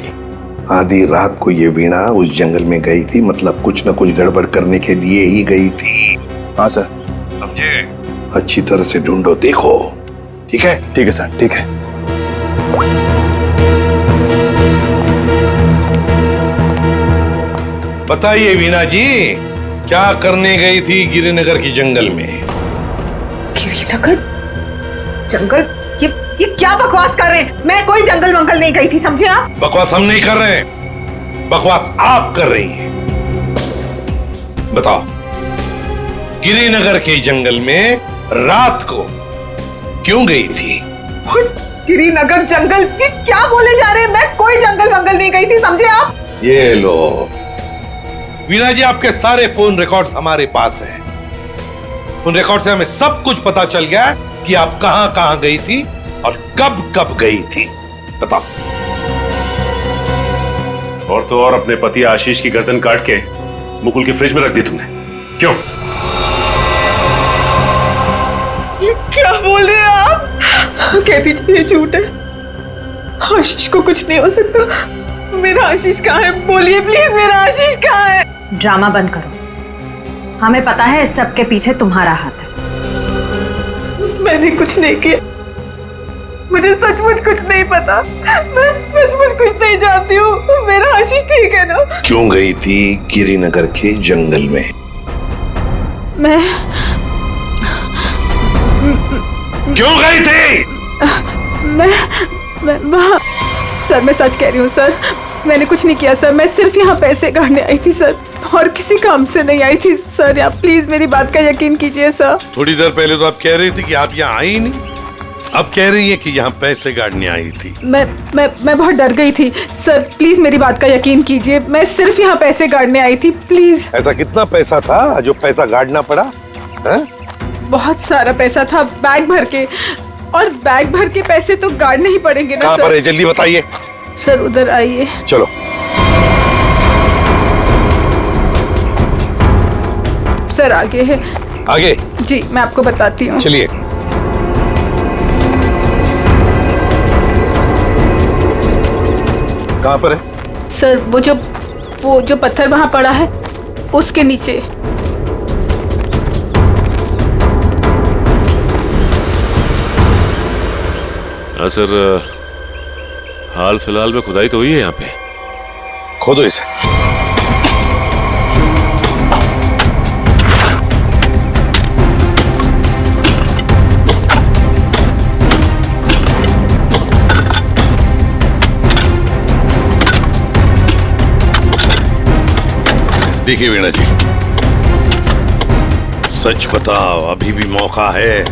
आधी रात को ये वीणा उस जंगल में गई थी, मतलब कुछ न कुछ गड़बड़ करने के लिए ही गई थी। हाँ सर। समझे? अच्छी तरह से ढूंढो, देखो। ठीक है? ठीक है सर, ठीक है। बताइए वीणा जी, क्या करने गई थी गिरिनगर की जंगल में? गिरिनगर जंगल? ये क्या बकवास कर रहे हैं? मैं कोई जंगल वंगल नहीं गई थी, समझे आप? बकवास हम नहीं कर रहे हैं, बकवास आप कर रही हैं। बताओ, गिरिनगर के जंगल में रात को क्यों गई थी? गिरिनगर जंगल? क्या बोले जा रहे हैं? मैं कोई जंगल वंगल नहीं गई थी, समझे आप? ये लो वीणा जी, आपके सारे फोन रिकॉर्ड्स हमारे पास हैं। उन रिकॉर्ड से हमें सब कुछ पता चल गया कि आप कहां कहां गई थी और कब कब गई थी। बताओ। और तो और अपने पति आशीष की गर्दन काट के मुकुल की फ्रिज में रख दी तुमने, क्यों? ये क्या बोल रहे हैं आप? कह दीजिए ये झूठ है, आशीष को कुछ नहीं हो सकता। मेरा आशीष कहाँ है? बोलिए प्लीज, मेरा आशीष कहाँ है? ड्रामा बंद करो, हमें पता है इस सब के पीछे तुम्हारा हाथ है। मैंने कुछ नहीं किया, मुझे सचमुच कुछ नहीं पता, मैं सचमुच कुछ नहीं जानती हूँ। मेरा आशीष ठीक है ना? क्यों गई थी गिरिनगर के जंगल में? मैं क्यों गई थी? मैं वहाँ, सर मैं सच कह रही हूँ सर, मैंने कुछ नहीं किया सर, मैं सिर्फ यहाँ पैसे गाड़ने आई थी सर, और किसी काम से नहीं आई थी सर। आप प्लीज मेरी बात का यकीन कीजिए सर। थोड़ी देर पहले तो आप कह रही थी कि आप यहाँ आई ही नहीं, अब कह रही है कि यहाँ पैसे गाड़ने आई थी। मैं बहुत डर गई थी सर, प्लीज मेरी बात का यकीन कीजिए, मैं सिर्फ यहाँ पैसे गाड़ने आई थी, प्लीज। ऐसा कितना पैसा था जो पैसा गाड़ना पड़ा? है? बहुत सारा पैसा था, बैग भर के, और बैग भर के पैसे तो गाड़ने ही पड़ेंगे ना कहाँ सर। पर है? जल्दी बताइए सर उधर आइए। चलो। सर आगे है। आगे? जी मैं आपको बताती हूँ। चलिए। कहाँ पर है? सर वो जो पत्थर वहां पड़ा है उसके नीचे। हाँ सर, हाल फिलहाल में खुदाई तो हुई है यहाँ पे। खोदो इसे। देखिए वीणा जी, सच बताओ, अभी भी मौका है।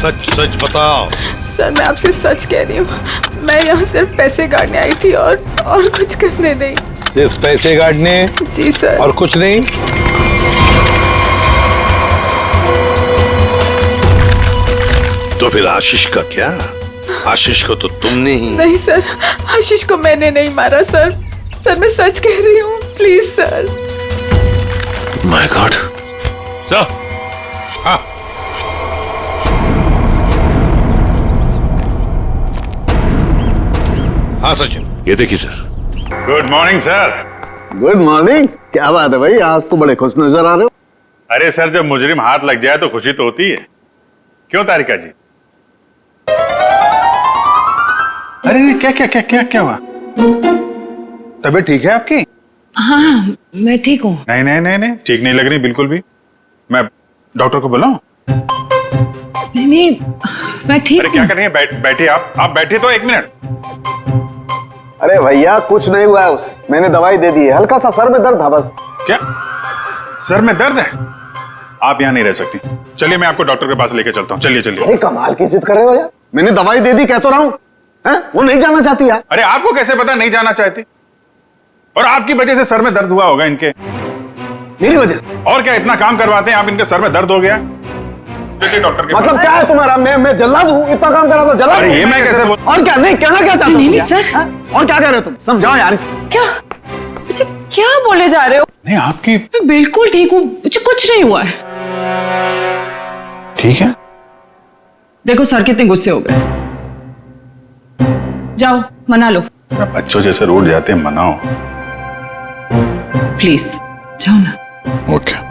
सच सच बताओ। सर मैं आपसे सच कह रही हूँ, मैं यहाँ सिर्फ पैसे काटने आई थी और कुछ करने नहीं। सिर्फ पैसे काटने? जी सर। और कुछ नहीं? तो फिर आशीष का क्या? आशीष को तो तुमने ही। नहीं सर, आशीष को मैंने नहीं मारा सर। सर मैं सच कह रही हूँ, please sir. My God. Sir. हाँ। हाँ सचिन। ये देखिए sir. Good morning sir. Good morning. क्या बात है भाई, आज तो बड़े खुश नजर आ रहे हो। अरे सर, जब मुजरिम हाथ लग जाए तो खुशी तो होती है, क्यों तारिका जी? अरे क्या क्या क्या क्या क्या हुआ? तबीयत ठीक है आपकी? हाँ मैं ठीक हूँ। नहीं नहीं नहीं नहीं, ठीक नहीं लग रही बिल्कुल भी। मैं डॉक्टर को बुलाऊं? नहीं मैं ठीक। अरे क्या कर रही है? बैठिए आप बैठिए तो 1 मिनट। अरे भैया कुछ नहीं हुआ है उसे, मैंने दवाई दे दी है, हल्का सा सर में दर्द था बस। क्या सर में दर्द है? आप यहाँ नहीं रह सकती, चलिए मैं आपको डॉक्टर के पास लेके चलता हूँ। चलिए चलिए। अरे कमाल की जिद कर रहे हो यार, मैंने दवाई दे दी, कह तो रहा हूँ। वो नहीं जाना चाहती यार। अरे आपको कैसे पता नहीं जाना चाहती? और आपकी वजह से सर में दर्द हुआ होगा इनके। मेरी वजह से? और क्या, इतना काम करवाते हैं आप, इनके सर में दर्द हो गया। जैसे डॉक्टर के मतलब क्या है तुम्हारा? मैं जल्लाद हूँ? इतना काम करा तो जल्लाद? अरे ये मैं कैसे बोल? और क्या? नहीं कहना क्या चाहते हो? नहीं सर। और क्या कह रहे हो तुम? समझाओ यार इसे। क्या मुझे क्या बोले जा रहे हो? नहीं आपकी। मैं बिल्कुल ठीक हूँ, मुझे कुछ नहीं हुआ है। ठीक है। देखो सर कितने गुस्से हो गए, जाओ मना लो। बच्चों जैसे रोड जाते हैं, मनाओ प्लीज, जाओ ना। ओके।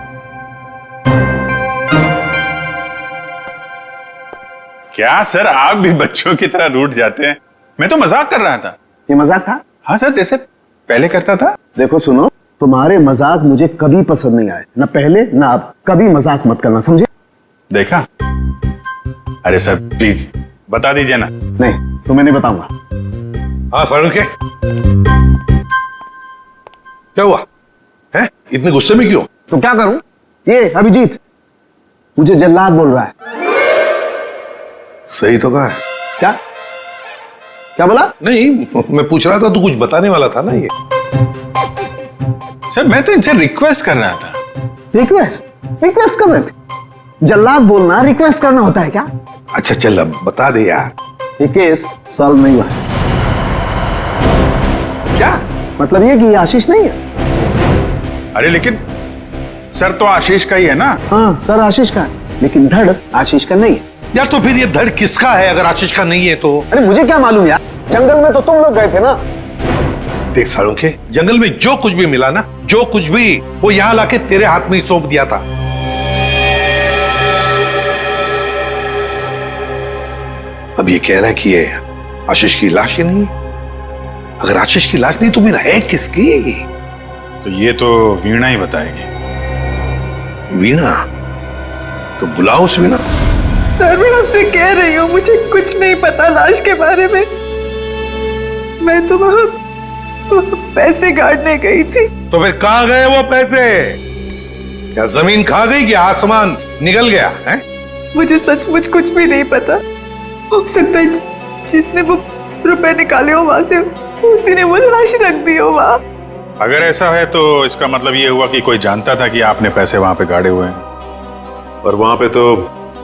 क्या सर, आप भी बच्चों की तरह रूठ जाते हैं? मैं तो मजाक कर रहा था। ये मजाक था? हाँ सर, जैसे पहले करता था। देखो सुनो, तुम्हारे मजाक मुझे कभी पसंद नहीं आए, ना पहले ना अब। कभी मजाक मत करना, समझे? देखा? अरे सर प्लीज बता दीजिए ना। नहीं तो मैं नहीं बताऊंगा। हाँ सर के क्या हुआ है? इतने गुस्से में क्यों? तो क्या करूं? ये अभिजीत मुझे जल्लाद बोल रहा है। सही तो कहा है। क्या क्या बोला? नहीं मैं पूछ रहा था, तू कुछ बताने वाला था ना। ये सर मैं तो इनसे रिक्वेस्ट कर रहा था। रिक्वेस्ट कर रहे थे? जल्लाद बोलना रिक्वेस्ट करना होता है क्या? अच्छा चल अब बता दे यार। ये केस सॉल्व नहीं हुआ। क्या मतलब ये कि ये आशीष नहीं है। अरे लेकिन सर तो आशीष का ही है ना? हाँ सर आशीष का है, लेकिन धड़ आशीष का नहीं है। यार तो फिर ये धड़ किसका है अगर आशीष का नहीं है तो? अरे मुझे क्या मालूम यार, जंगल में तो तुम लोग गए थे ना। देख साळुंखे, जंगल में जो कुछ भी मिला ना, जो कुछ भी, वो यहाँ लाके तेरे हाथ में ही सौंप दिया था। अब ये कह रहा है कि ये आशीष की लाश ही नहीं है। अगर आशीष की लाश नहीं तो फिर है किसकी? तो ये तो वीणा ही बताएगी। वीणा? तो बुलाओ उस वीणा। सर मैं आपसे कह रही हूँ, मुझे कुछ नहीं पता लाश के बारे में। मैं तो वहां पैसे काटने गई थी। तो फिर कहाँ गए वो पैसे? क्या जमीन खा गई कि आसमान निकल गया है? मुझे सचमुच कुछ भी नहीं पता। हो सकता है जिसने वो रुपए निकाले हो वहां से, उसी ने वो लाश रख दी हो वहां। अगर ऐसा है तो इसका मतलब ये हुआ कि कोई जानता था कि आपने पैसे वहां पे गाड़े हुए हैं, और वहां पे तो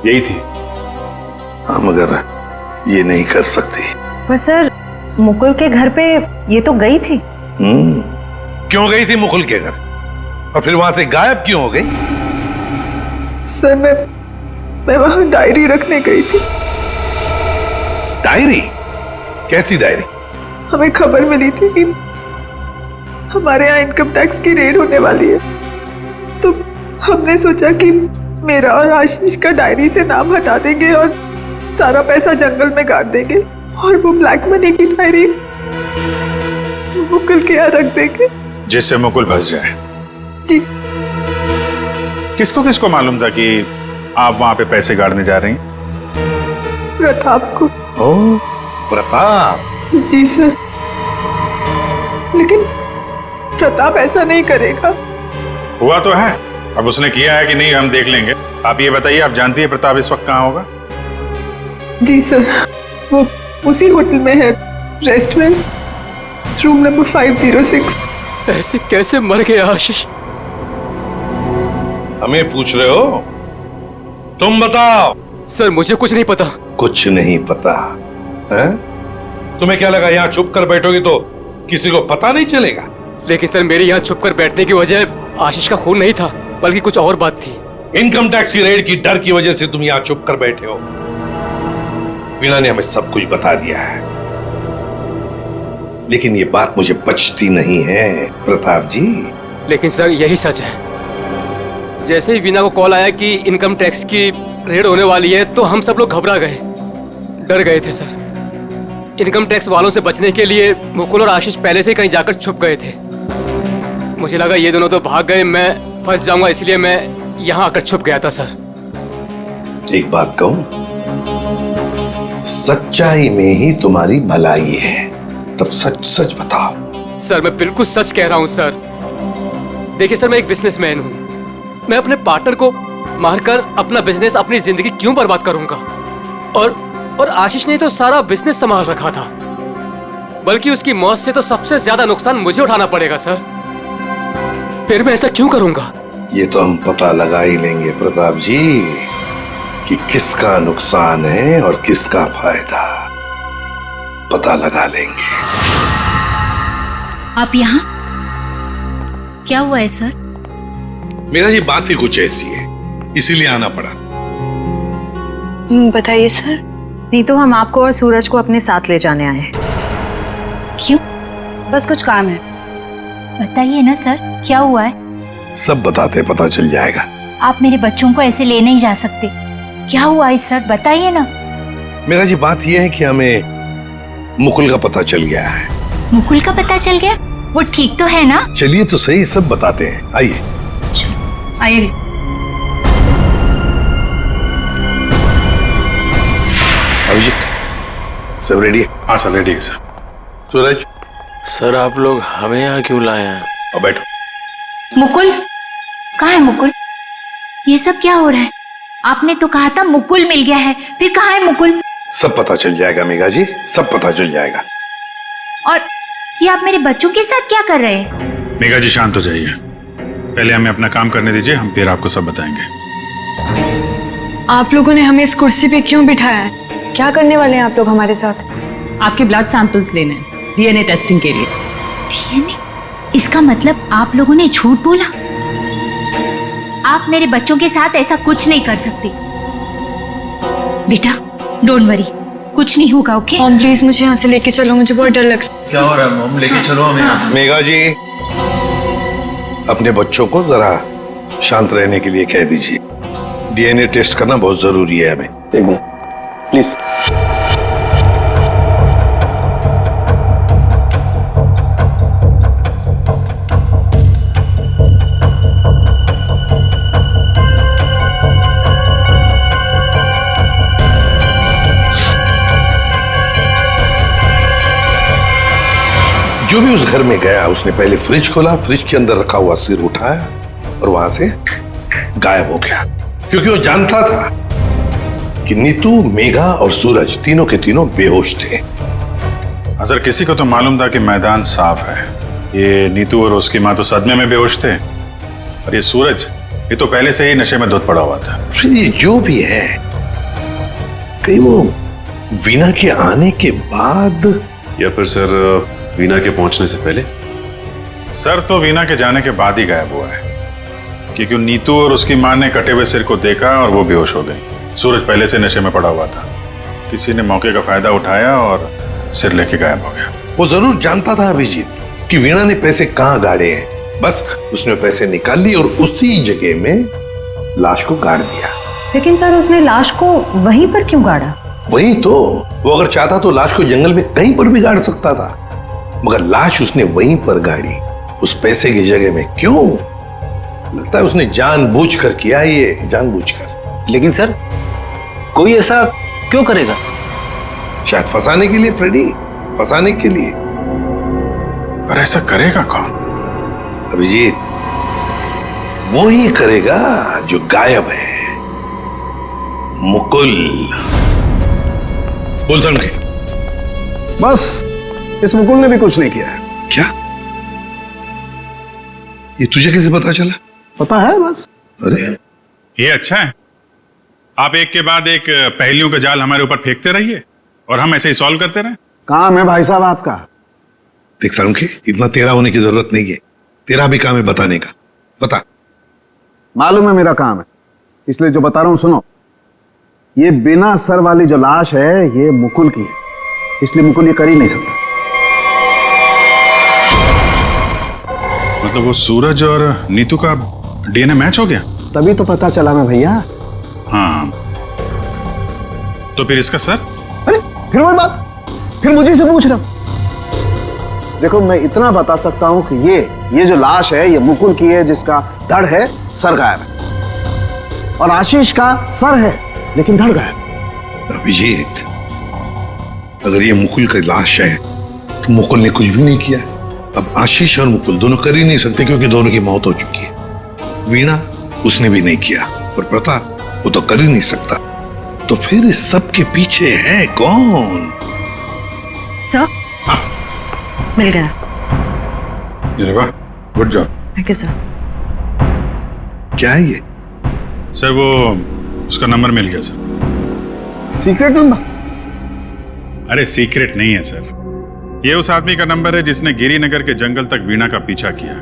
यही थी। हाँ मगर ये नहीं कर सकती। पर सर मुकुल के घर पे ये तो गई थी। क्यों गई थी मुकुल के घर? और फिर वहां से गायब क्यों हो गई? सर मैं वहां डायरी रखने गई थी। डायरी? कैसी डायरी? हमें खबर मिली थी कि हमारे यहाँ इनकम टैक्स की रेड होने वाली है, तो हमने सोचा कि मेरा और आशीष का डायरी से नाम हटा देंगे और सारा पैसा जंगल में गाड़ देंगे, और वो ब्लैक मनी की डायरी मुकुल के यहाँ रख देंगे, जिससे मुकुल फंस जाए। जी। किसको किसको मालूम था कि आप वहां पे पैसे गाड़ने जा रही हैं? प्रताप को। ओह प्रताप? जी सर, लेकिन प्रताप ऐसा नहीं करेगा। हुआ तो है, अब उसने किया है कि नहीं हम देख लेंगे। आप ये बताइए, आप जानती है प्रताप इस वक्त कहाँ होगा? जी सर, वो उसी होटल में है, रेस्टोरेंट, रूम नंबर 506। ऐसे कैसे मर गया आशीष? हमें पूछ रहे हो? तुम बताओ। सर मुझे कुछ नहीं पता। कुछ नहीं पता है? तुम्हें क्या लगा यहाँ छुप कर बैठोगे तो किसी को पता नहीं चलेगा? लेकिन सर मेरे यहाँ छुप कर बैठने की वजह आशीष का खून नहीं था, बल्कि कुछ और बात थी। इनकम टैक्स की रेड की डर की वजह से तुम यहाँ छुप कर बैठे हो। वीणा ने हमें सब कुछ बता दिया है, लेकिन ये बात मुझे पचती नहीं है प्रताप जी। लेकिन सर यही सच है। जैसे ही वीणा को कॉल आया कि इनकम टैक्स की रेड होने वाली है तो हम सब लोग घबरा गए, डर गए थे सर। इनकम टैक्स वालों से बचने के लिए मुकुल और आशीष पहले से कहीं जाकर छुप गए थे। मुझे लगा ये दोनों तो भाग गए, मैं फंस जाऊंगा, इसलिए मैं यहाँ आकर छुप गया था सर। एक बात कहूं, सच्चाई में ही तुम्हारी भलाई है, तब सच सच बताओ। सर मैं बिल्कुल सच कह रहा हूँ सर। देखिए सर, मैं एक बिजनेसमैन हूँ। मैं अपने पार्टनर को मारकर अपना बिजनेस, अपनी जिंदगी क्यों बर्बाद करूंगा? और आशीष ने तो सारा बिजनेस संभाल रखा था, बल्कि उसकी मौत से तो सबसे ज्यादा नुकसान मुझे उठाना पड़ेगा सर। फिर मैं ऐसा क्यों करूंगा? ये तो हम पता लगा ही लेंगे प्रताप जी कि किसका नुकसान है और किसका फायदा, पता लगा लेंगे। आप यहाँ? क्या हुआ है सर? मेरा जी बात ही कुछ ऐसी है, इसीलिए आना पड़ा। बताइए सर। नहीं तो हम आपको और सूरज को अपने साथ ले जाने आए हैं। क्यों? बस कुछ काम है। बताइए ना सर, क्या हुआ है? सब बताते पता चल जाएगा। आप मेरे बच्चों को ऐसे ले नहीं जा सकते। क्या हुआ है सर, बताइए ना। मेरा जी बात यह है कि हमें मुकुल का पता चल गया है। मुकुल का पता चल गया? वो ठीक तो है ना? चलिए तो सही, सब बताते हैं, आइए। आइए। अभिजीत, सब रेडी है? हाँ सर, रेडी है सर। सूरज। सर आप लोग हमें यहाँ क्यों लाए हैं? अब बैठो। मुकुल कहाँ है? मुकुल, ये सब क्या हो रहा है? आपने तो कहा था मुकुल मिल गया है, फिर कहाँ है मुकुल? सब पता चल जाएगा मेघा जी, सब पता चल जाएगा। और ये आप मेरे बच्चों के साथ क्या कर रहे हैं? मेघा जी शांत हो जाइए, पहले हमें अपना काम करने दीजिए, हम फिर आपको सब बताएंगे। आप लोगों ने हमें इस कुर्सी पे क्यों बिठाया है? क्या करने वाले हैं आप लोग हमारे साथ? आपके ब्लड सैंपल्स लेने हैं डीएनए टेस्टिंग के लिए। डीएनए? इसका मतलब आप लोगों ने झूठ बोला? आप मेरे बच्चों के साथ ऐसा कुछ नहीं कर सकते। बेटा डोंट वरी, कुछ नहीं होगा, ओके? मॉम प्लीज मुझे यहाँ से लेके चलो, मुझे बहुत डर लग रहा है। क्या हो रहा है मॉम? लेके चलो हमें यहाँ से। मेघा जी, अपने बच्चों को जरा शांत रहने के लिए कह दीजिए। डीएनए टेस्ट करना बहुत जरूरी है हमें। एक मिनट प्लीज। जो भी उस घर में गया उसने पहले फ्रिज खोला, फ्रिज के अंदर रखा हुआ सिर उठाया और वहां से गायब हो गया, क्योंकि वो जानता था कि नीतू, मेघा और सूरज तीनों के तीनों बेहोश थे। अगर किसी को तो मालूम था कि मैदान साफ है। ये नीतू और उसकी माँ तो सदमे में बेहोश थे, और ये सूरज, ये तो पहले से ही नशे में धुत पड़ा हुआ था। फिर ये जो भी है, कहीं वो वीणा के आने के बाद या फिर सर वीणा के पहुंचने से पहले? सर तो वीणा के जाने के बाद ही गायब हुआ है, क्योंकि नीतू और उसकी मां ने कटे हुए सिर को देखा और वो बेहोश हो गई। सूरज पहले से नशे में पड़ा हुआ था, किसी ने मौके का फायदा उठाया और सिर लेके गायब हो गया। वो जरूर जानता था अभिजीत कि वीणा ने पैसे कहाँ गाड़े हैं, बस उसने पैसे निकाल लिए और उसी जगह में लाश को गाड़ दिया। लेकिन सर उसने लाश को वहीं पर क्यों गाड़ा? वही तो, वो अगर चाहता तो लाश को जंगल में कहीं पर भी गाड़ सकता था, मगर लाश उसने वहीं पर गाड़ी, उस पैसे की जगह में। क्यों? लगता है उसने जानबूझकर किया, ये जानबूझकर। लेकिन सर कोई ऐसा क्यों करेगा? शायद फंसाने के लिए फ्रेडी, फंसाने के लिए। पर ऐसा करेगा कौन? अभिजीत, वो ही करेगा जो गायब है, मुकुल। बोल समझे। बस इस मुकुल ने भी कुछ नहीं किया है। क्या? ये तुझे कैसे पता चला? पता है बस। अरे ये अच्छा है, आप एक के बाद एक पहेलियों का जाल हमारे ऊपर फेंकते रहिए और हम ऐसे ही सॉल्व करते रहे। काम है भाई साहब आपका। देख सालुंखे, इतना टेढ़ा होने की जरूरत नहीं है, तेरा भी काम है बताने का। बता। मालूम है मेरा काम है, इसलिए जो बता रहा हूं सुनो। ये बिना सर वाली जो लाश है ये मुकुल की है, इसलिए मुकुल ये कर ही नहीं सकता। मतलब वो सूरज और नीतू का डीएनए मैच हो गया? तभी तो पता चला ना भैया। हाँ, तो फिर इसका सर? अरे फिर वही बात, फिर मुझे से पूछ रहा। देखो मैं इतना बता सकता हूं कि ये जो लाश है ये मुकुल की है, जिसका धड़ है सर गायब है, और आशीष का सर है लेकिन धड़ गायब। अभिजीत, अगर ये मुकुल की लाश है तो मुकुल ने कुछ भी नहीं किया। अब आशीष और मुकुल दोनों कर ही नहीं सकते क्योंकि दोनों की मौत हो चुकी है। वीणा उसने भी नहीं किया, और प्रताप वो तो कर ही नहीं सकता। तो फिर इस सब के पीछे है कौन? सर मिल गया। Good job. Thank you sir. क्या है ये? सर वो उसका नंबर मिल गया सर। Secret number? अरे सीक्रेट नहीं है सर, ये उस आदमी का नंबर है जिसने गिरिनगर के जंगल तक वीणा का पीछा किया,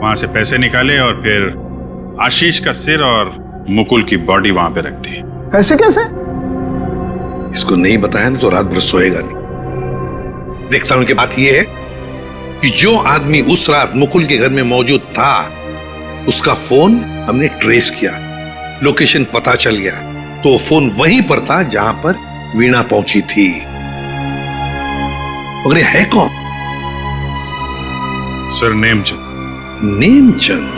वहां से पैसे निकाले और फिर आशीष का सिर और मुकुल की बॉडी वहां पे रख दी। कैसे कैसे? इसको नहीं बताया ना तो रात भर सोएगा नहीं। देख साउंड की बात यह है कि जो आदमी उस रात मुकुल के घर में मौजूद था उसका फोन हमने ट्रेस किया, लोकेशन पता चल गया, तो वो फोन वहीं पर था जहां पर वीणा पहुंची थी। मगर ये है कौन? सर नेमचंद। नेमचंद?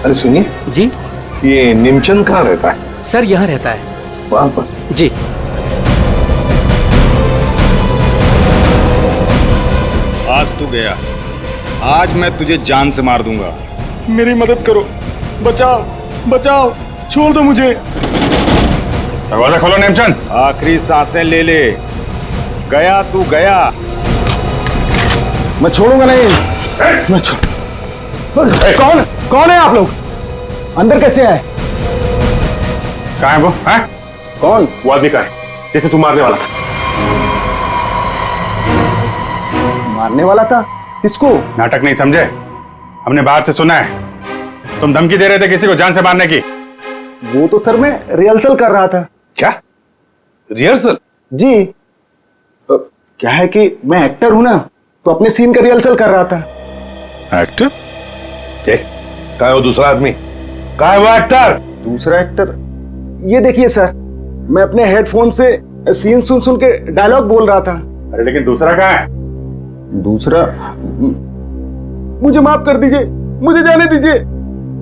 अरे सुनिए जी, ये नेमचंद कहाँ रहता है? सर यहाँ रहता है। वहां पर? जी। आज तू गया, आज मैं तुझे जान से मार दूंगा। मेरी मदद करो, बचाओ बचाओ, छोड़ दो मुझे। दरवाजा खोलो नेमचंद। आखिरी सांसें ले ले। गया तू गया। मैं छोड़ूंगा नहीं। मैं कौन कौन है आप लोग? अंदर कैसे आए? कहाँ है वो? है? कौन? वो आदमी का है जिसे तू मारने वाला था। मारने वाला था? किसको? नाटक नहीं समझे, हमने बाहर से सुना है तुम धमकी दे रहे थे किसी को जान से मारने की। वो तो सर मैं रिहर्सल कर रहा था। क्या रिहर्सल? जी, क्या है कि मैं एक्टर हूं ना, तो अपने सीन का रिहर्सल कर रहा था। एक्टर? कहाँ है वो दूसरा आदमी? कहाँ है वो एक्टर? दूसरा एक्टर? ये देखिए सर, मैं अपने हेडफोन से सीन सुन सुन के डायलॉग बोल रहा था। अरे लेकिन दूसरा कहाँ है? दूसरा? मुझे माफ कर दीजिए, मुझे जाने दीजिए,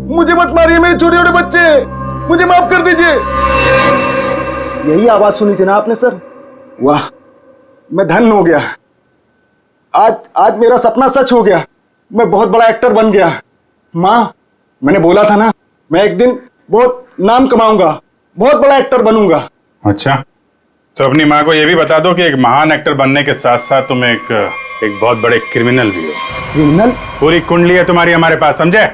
मुझे मत मारिए, मेरे छोटे छोटे बच्चे, मुझे माफ कर दीजिए। यही आवाज सुनी थी ना आपने सर? वाह, मैं धन्य हो गया। आज मेरा सपना सच हो गया, मैं बहुत बड़ा एक्टर बन गया। माँ, मैंने बोला था ना, मैं एक दिन बहुत नाम कमाऊंगा, बहुत बड़ा एक्टर बनूंगा। अच्छा, तो अपनी माँ को यह भी बता दो कि एक महान एक्टर बनने के साथ साथ तुम एक बहुत बड़े क्रिमिनल भी हो। क्रिमिनल? पूरी कुंडली है तुम्हारी हमारे पास, समझे?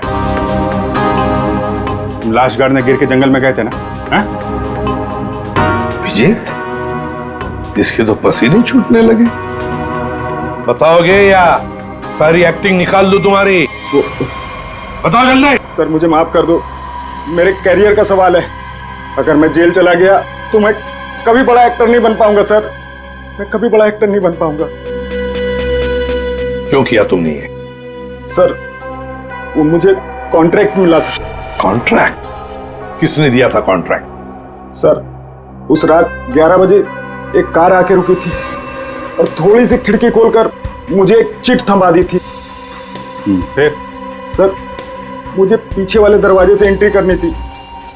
तुम लाश गाड़ने गिर के जंगल में गए थे ना? विजेत, इसके तो पसीने छूटने लगे। बताओगे या सारी एक्टिंग निकाल दो तुम्हारी? बताओ जल्दी। सर मुझे माफ कर दो, मेरे कैरियर का सवाल है। अगर मैं जेल चला गया तो मैं कभी बड़ा एक्टर नहीं बन पाऊंगा सर, मैं कभी बड़ा एक्टर नहीं बन पाऊंगा। क्यों किया तुमने ये? सर वो मुझे कॉन्ट्रैक्ट मिला था। कॉन्ट्रैक्ट? किसने दिया था कॉन्ट्रैक्ट? सर उस रात 11 बजे एक कार आके रुकी थी और थोड़ी सी खिड़की खोलकर मुझे एक चिट थमा दी थी। फिर? सर मुझे पीछे वाले दरवाजे से एंट्री करनी थी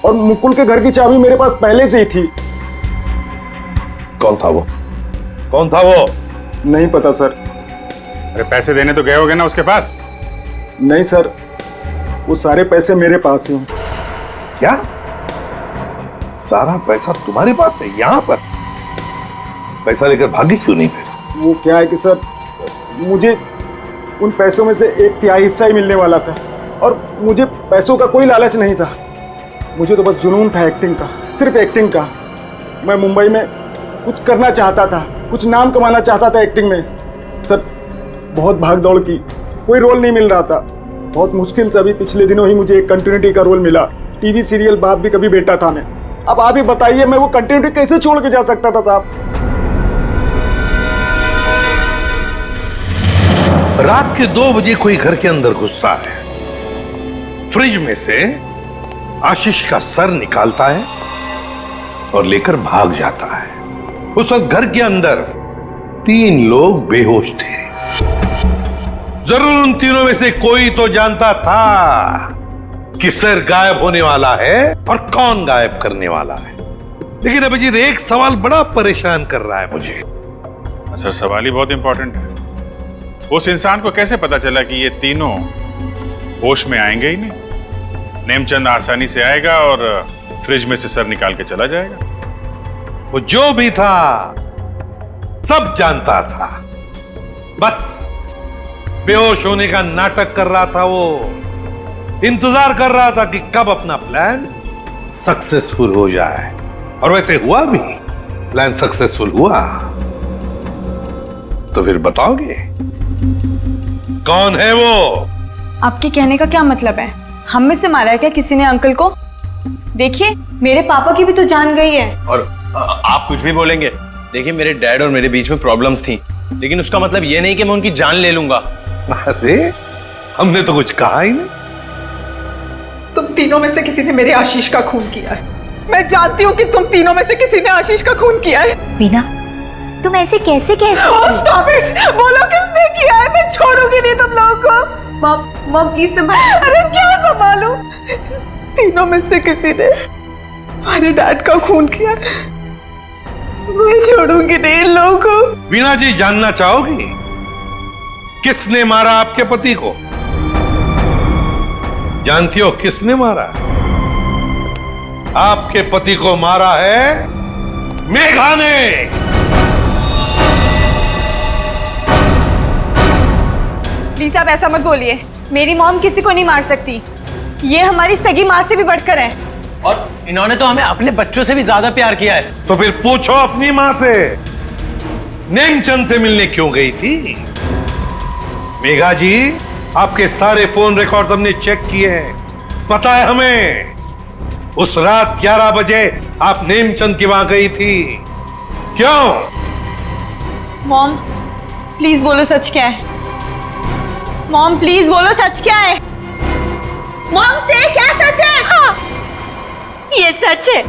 और मुकुल के घर की चाबी मेरे पास पहले से ही थी। कौन था वो? कौन था वो? नहीं पता सर। अरे पैसे देने तो गए होगे ना उसके पास? नहीं सर, वो सारे पैसे मेरे पास ही हैं। क्या? सारा पैसा तुम्हारे पास है? यहाँ पर पैसा लेकर भागे क्यों नहीं फिर? वो क्या है कि सर, मुझे उन पैसों में से 1/3 हिस्सा ही मिलने वाला था और मुझे पैसों का कोई लालच नहीं था। मुझे तो बस जुनून था एक्टिंग का, सिर्फ एक्टिंग का। मैं मुंबई में कुछ करना चाहता था, कुछ नाम कमाना चाहता था एक्टिंग में। सर बहुत भाग दौड़ की, कोई रोल नहीं मिल रहा था। बहुत मुश्किल से अभी पिछले दिनों ही मुझे एक कंटिन्यूटी का रोल मिला। टीवी सीरियल बाप भी कभी बेटा था में। अब आप ही बताइए, मैं वो कंटिन्यूटी कैसे छोड़ के जा सकता था साहब? रात के 2 बजे कोई घर के अंदर घुसता है, फ्रिज में से आशीष का सर निकालता है और लेकर भाग जाता है। उस वक्त घर के अंदर 3 लोग बेहोश थे। जरूर उन तीनों में से कोई तो जानता था कि सर गायब होने वाला है और कौन गायब करने वाला है। लेकिन अभिजीत, एक सवाल बड़ा परेशान कर रहा है मुझे। सर सवाल ही बहुत इंपॉर्टेंट है। उस इंसान को कैसे पता चला कि ये तीनों होश में आएंगे ही नहीं? नेमचंद आसानी से आएगा और फ्रिज में से सर निकाल के चला जाएगा। वो जो भी था सब जानता था, बस बेहोश होने का नाटक कर रहा था। वो इंतजार कर रहा था कि कब अपना प्लान सक्सेसफुल हो जाए, और वैसे हुआ भी। प्लान सक्सेसफुल हुआ। तो फिर बताओगे कौन है वो? आपके कहने का क्या मतलब है? हम में से मारा है क्या किसी ने अंकल को? देखिए, मेरे पापा की भी तो जान गई है। और आप कुछ भी बोलेंगे। देखिए, मेरे डैड और मेरे बीच में प्रॉब्लम्स थी, लेकिन उसका मतलब ये नहीं कि मैं उनकी जान ले लूंगा। अरे, हमने तो कुछ कहा ही नहीं। तुम तीनों में से किसी ने मेरे आशीष का खून किया है। मैं जानती हूँ कि तुम तीनों में से किसी ने आशीष का खून किया है। वीना, तुम ऐसे कैसे कह सकती हो? बोलो किसने किया है? मैं छोड़ूंगी नहीं तुम लोगों को। मॉम प्लीज संभाल। अरे क्या संभालूं? तीनों में से किसी ने हमारे डैड का खून किया। मैं छोड़ूंगी नहीं इन लोगों को। वीना जी, जानना चाहोगी किसने मारा आपके पति को? जानती हो किसने मारा? आपके पति को मारा है मेघा ने। प्लीज आप ऐसा मत बोलिए। मेरी मॉम किसी को नहीं मार सकती। ये हमारी सगी माँ से भी बढ़कर है। और इन्होंने तो हमें अपने बच्चों से भी ज्यादा प्यार किया है। तो फिर पूछो अपनी माँ से, नेमचंद से मिलने क्यों गई थी? मेघा जी, आपके सारे फोन रिकॉर्ड हमने चेक किए हैं। पता है हमें उस रात 11 बजे आप नेमचंद की वहां गई थी। क्यों? मॉम प्लीज बोलो सच क्या है? मॉम प्लीज बोलो सच क्या है? मॉम से क्या सच है? हाँ, ये सच है।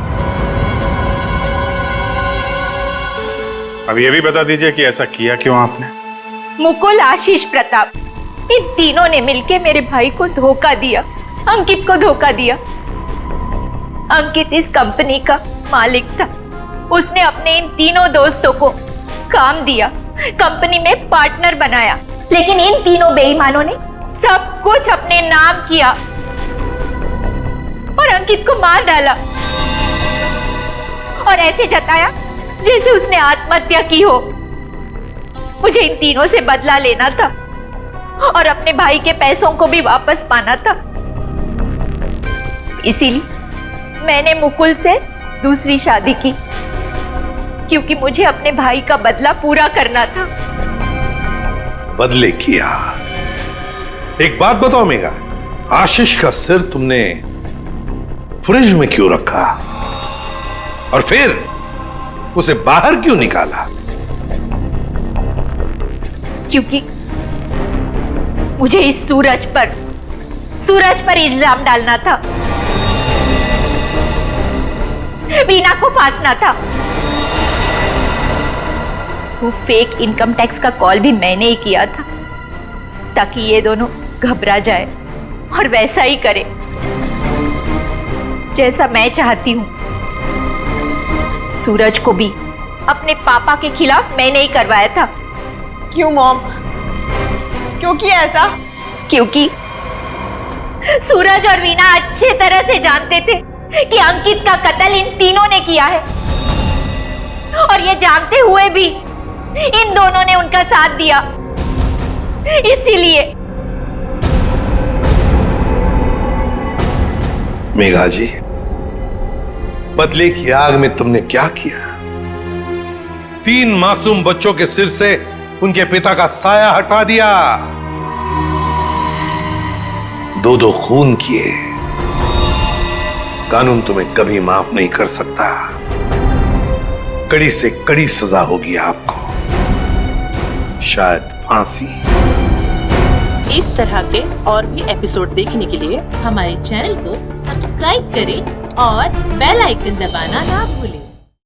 अब ये भी बता दीजिए कि ऐसा किया क्यों आपने? मुकुल, आशीष, प्रताप, इन तीनों ने मिलकर मेरे भाई को धोखा दिया, अंकित को धोखा दिया। अंकित इस कंपनी का मालिक था। उसने अपने इन तीनों दोस्तों को काम दिया, कंपनी में पार्टनर बनाया, लेकिन इन तीनों बेईमानों ने सब कुछ अपने नाम किया और अंकित को मार डाला और ऐसे जताया जैसे उसने आत्महत्या की हो। मुझे इन तीनों से बदला लेना था और अपने भाई के पैसों को भी वापस पाना था। इसीलिए मैंने मुकुल से दूसरी शादी की, क्योंकि मुझे अपने भाई का बदला पूरा करना था। बदले किया। एक बात बताओ मेघा, आशीष का सिर तुमने फ्रिज में क्यों रखा और फिर उसे बाहर क्यों निकाला? क्योंकि मुझे इस सूरज पर इल्जाम डालना था, वीना को फांसना था। वो फेक इनकम टैक्स का कॉल भी मैंने ही किया था, ताकि ये दोनों घबरा जाए और वैसा ही करे जैसा मैं चाहती हूं। सूरज को भी अपने पापा के खिलाफ मैंने ही करवाया था। क्यों मॉम? क्यों किया ऐसा? क्योंकि सूरज और वीना अच्छे तरह से जानते थे कि अंकित का कत्ल इन तीनों ने किया है, और ये जानते हुए भी इन दोनों ने उनका साथ दिया। इसीलिए मेघा जी, बदले की आग में तुमने क्या किया? 3 मासूम बच्चों के सिर से उनके पिता का साया हटा दिया, 2 खून किए। कानून तुम्हें कभी माफ नहीं कर सकता। कड़ी से कड़ी सजा होगी आपको, शायद फांसी। इस तरह के और भी एपिसोड देखने के लिए हमारे चैनल को सब्सक्राइब करें और बेल आइकन दबाना ना भूलें।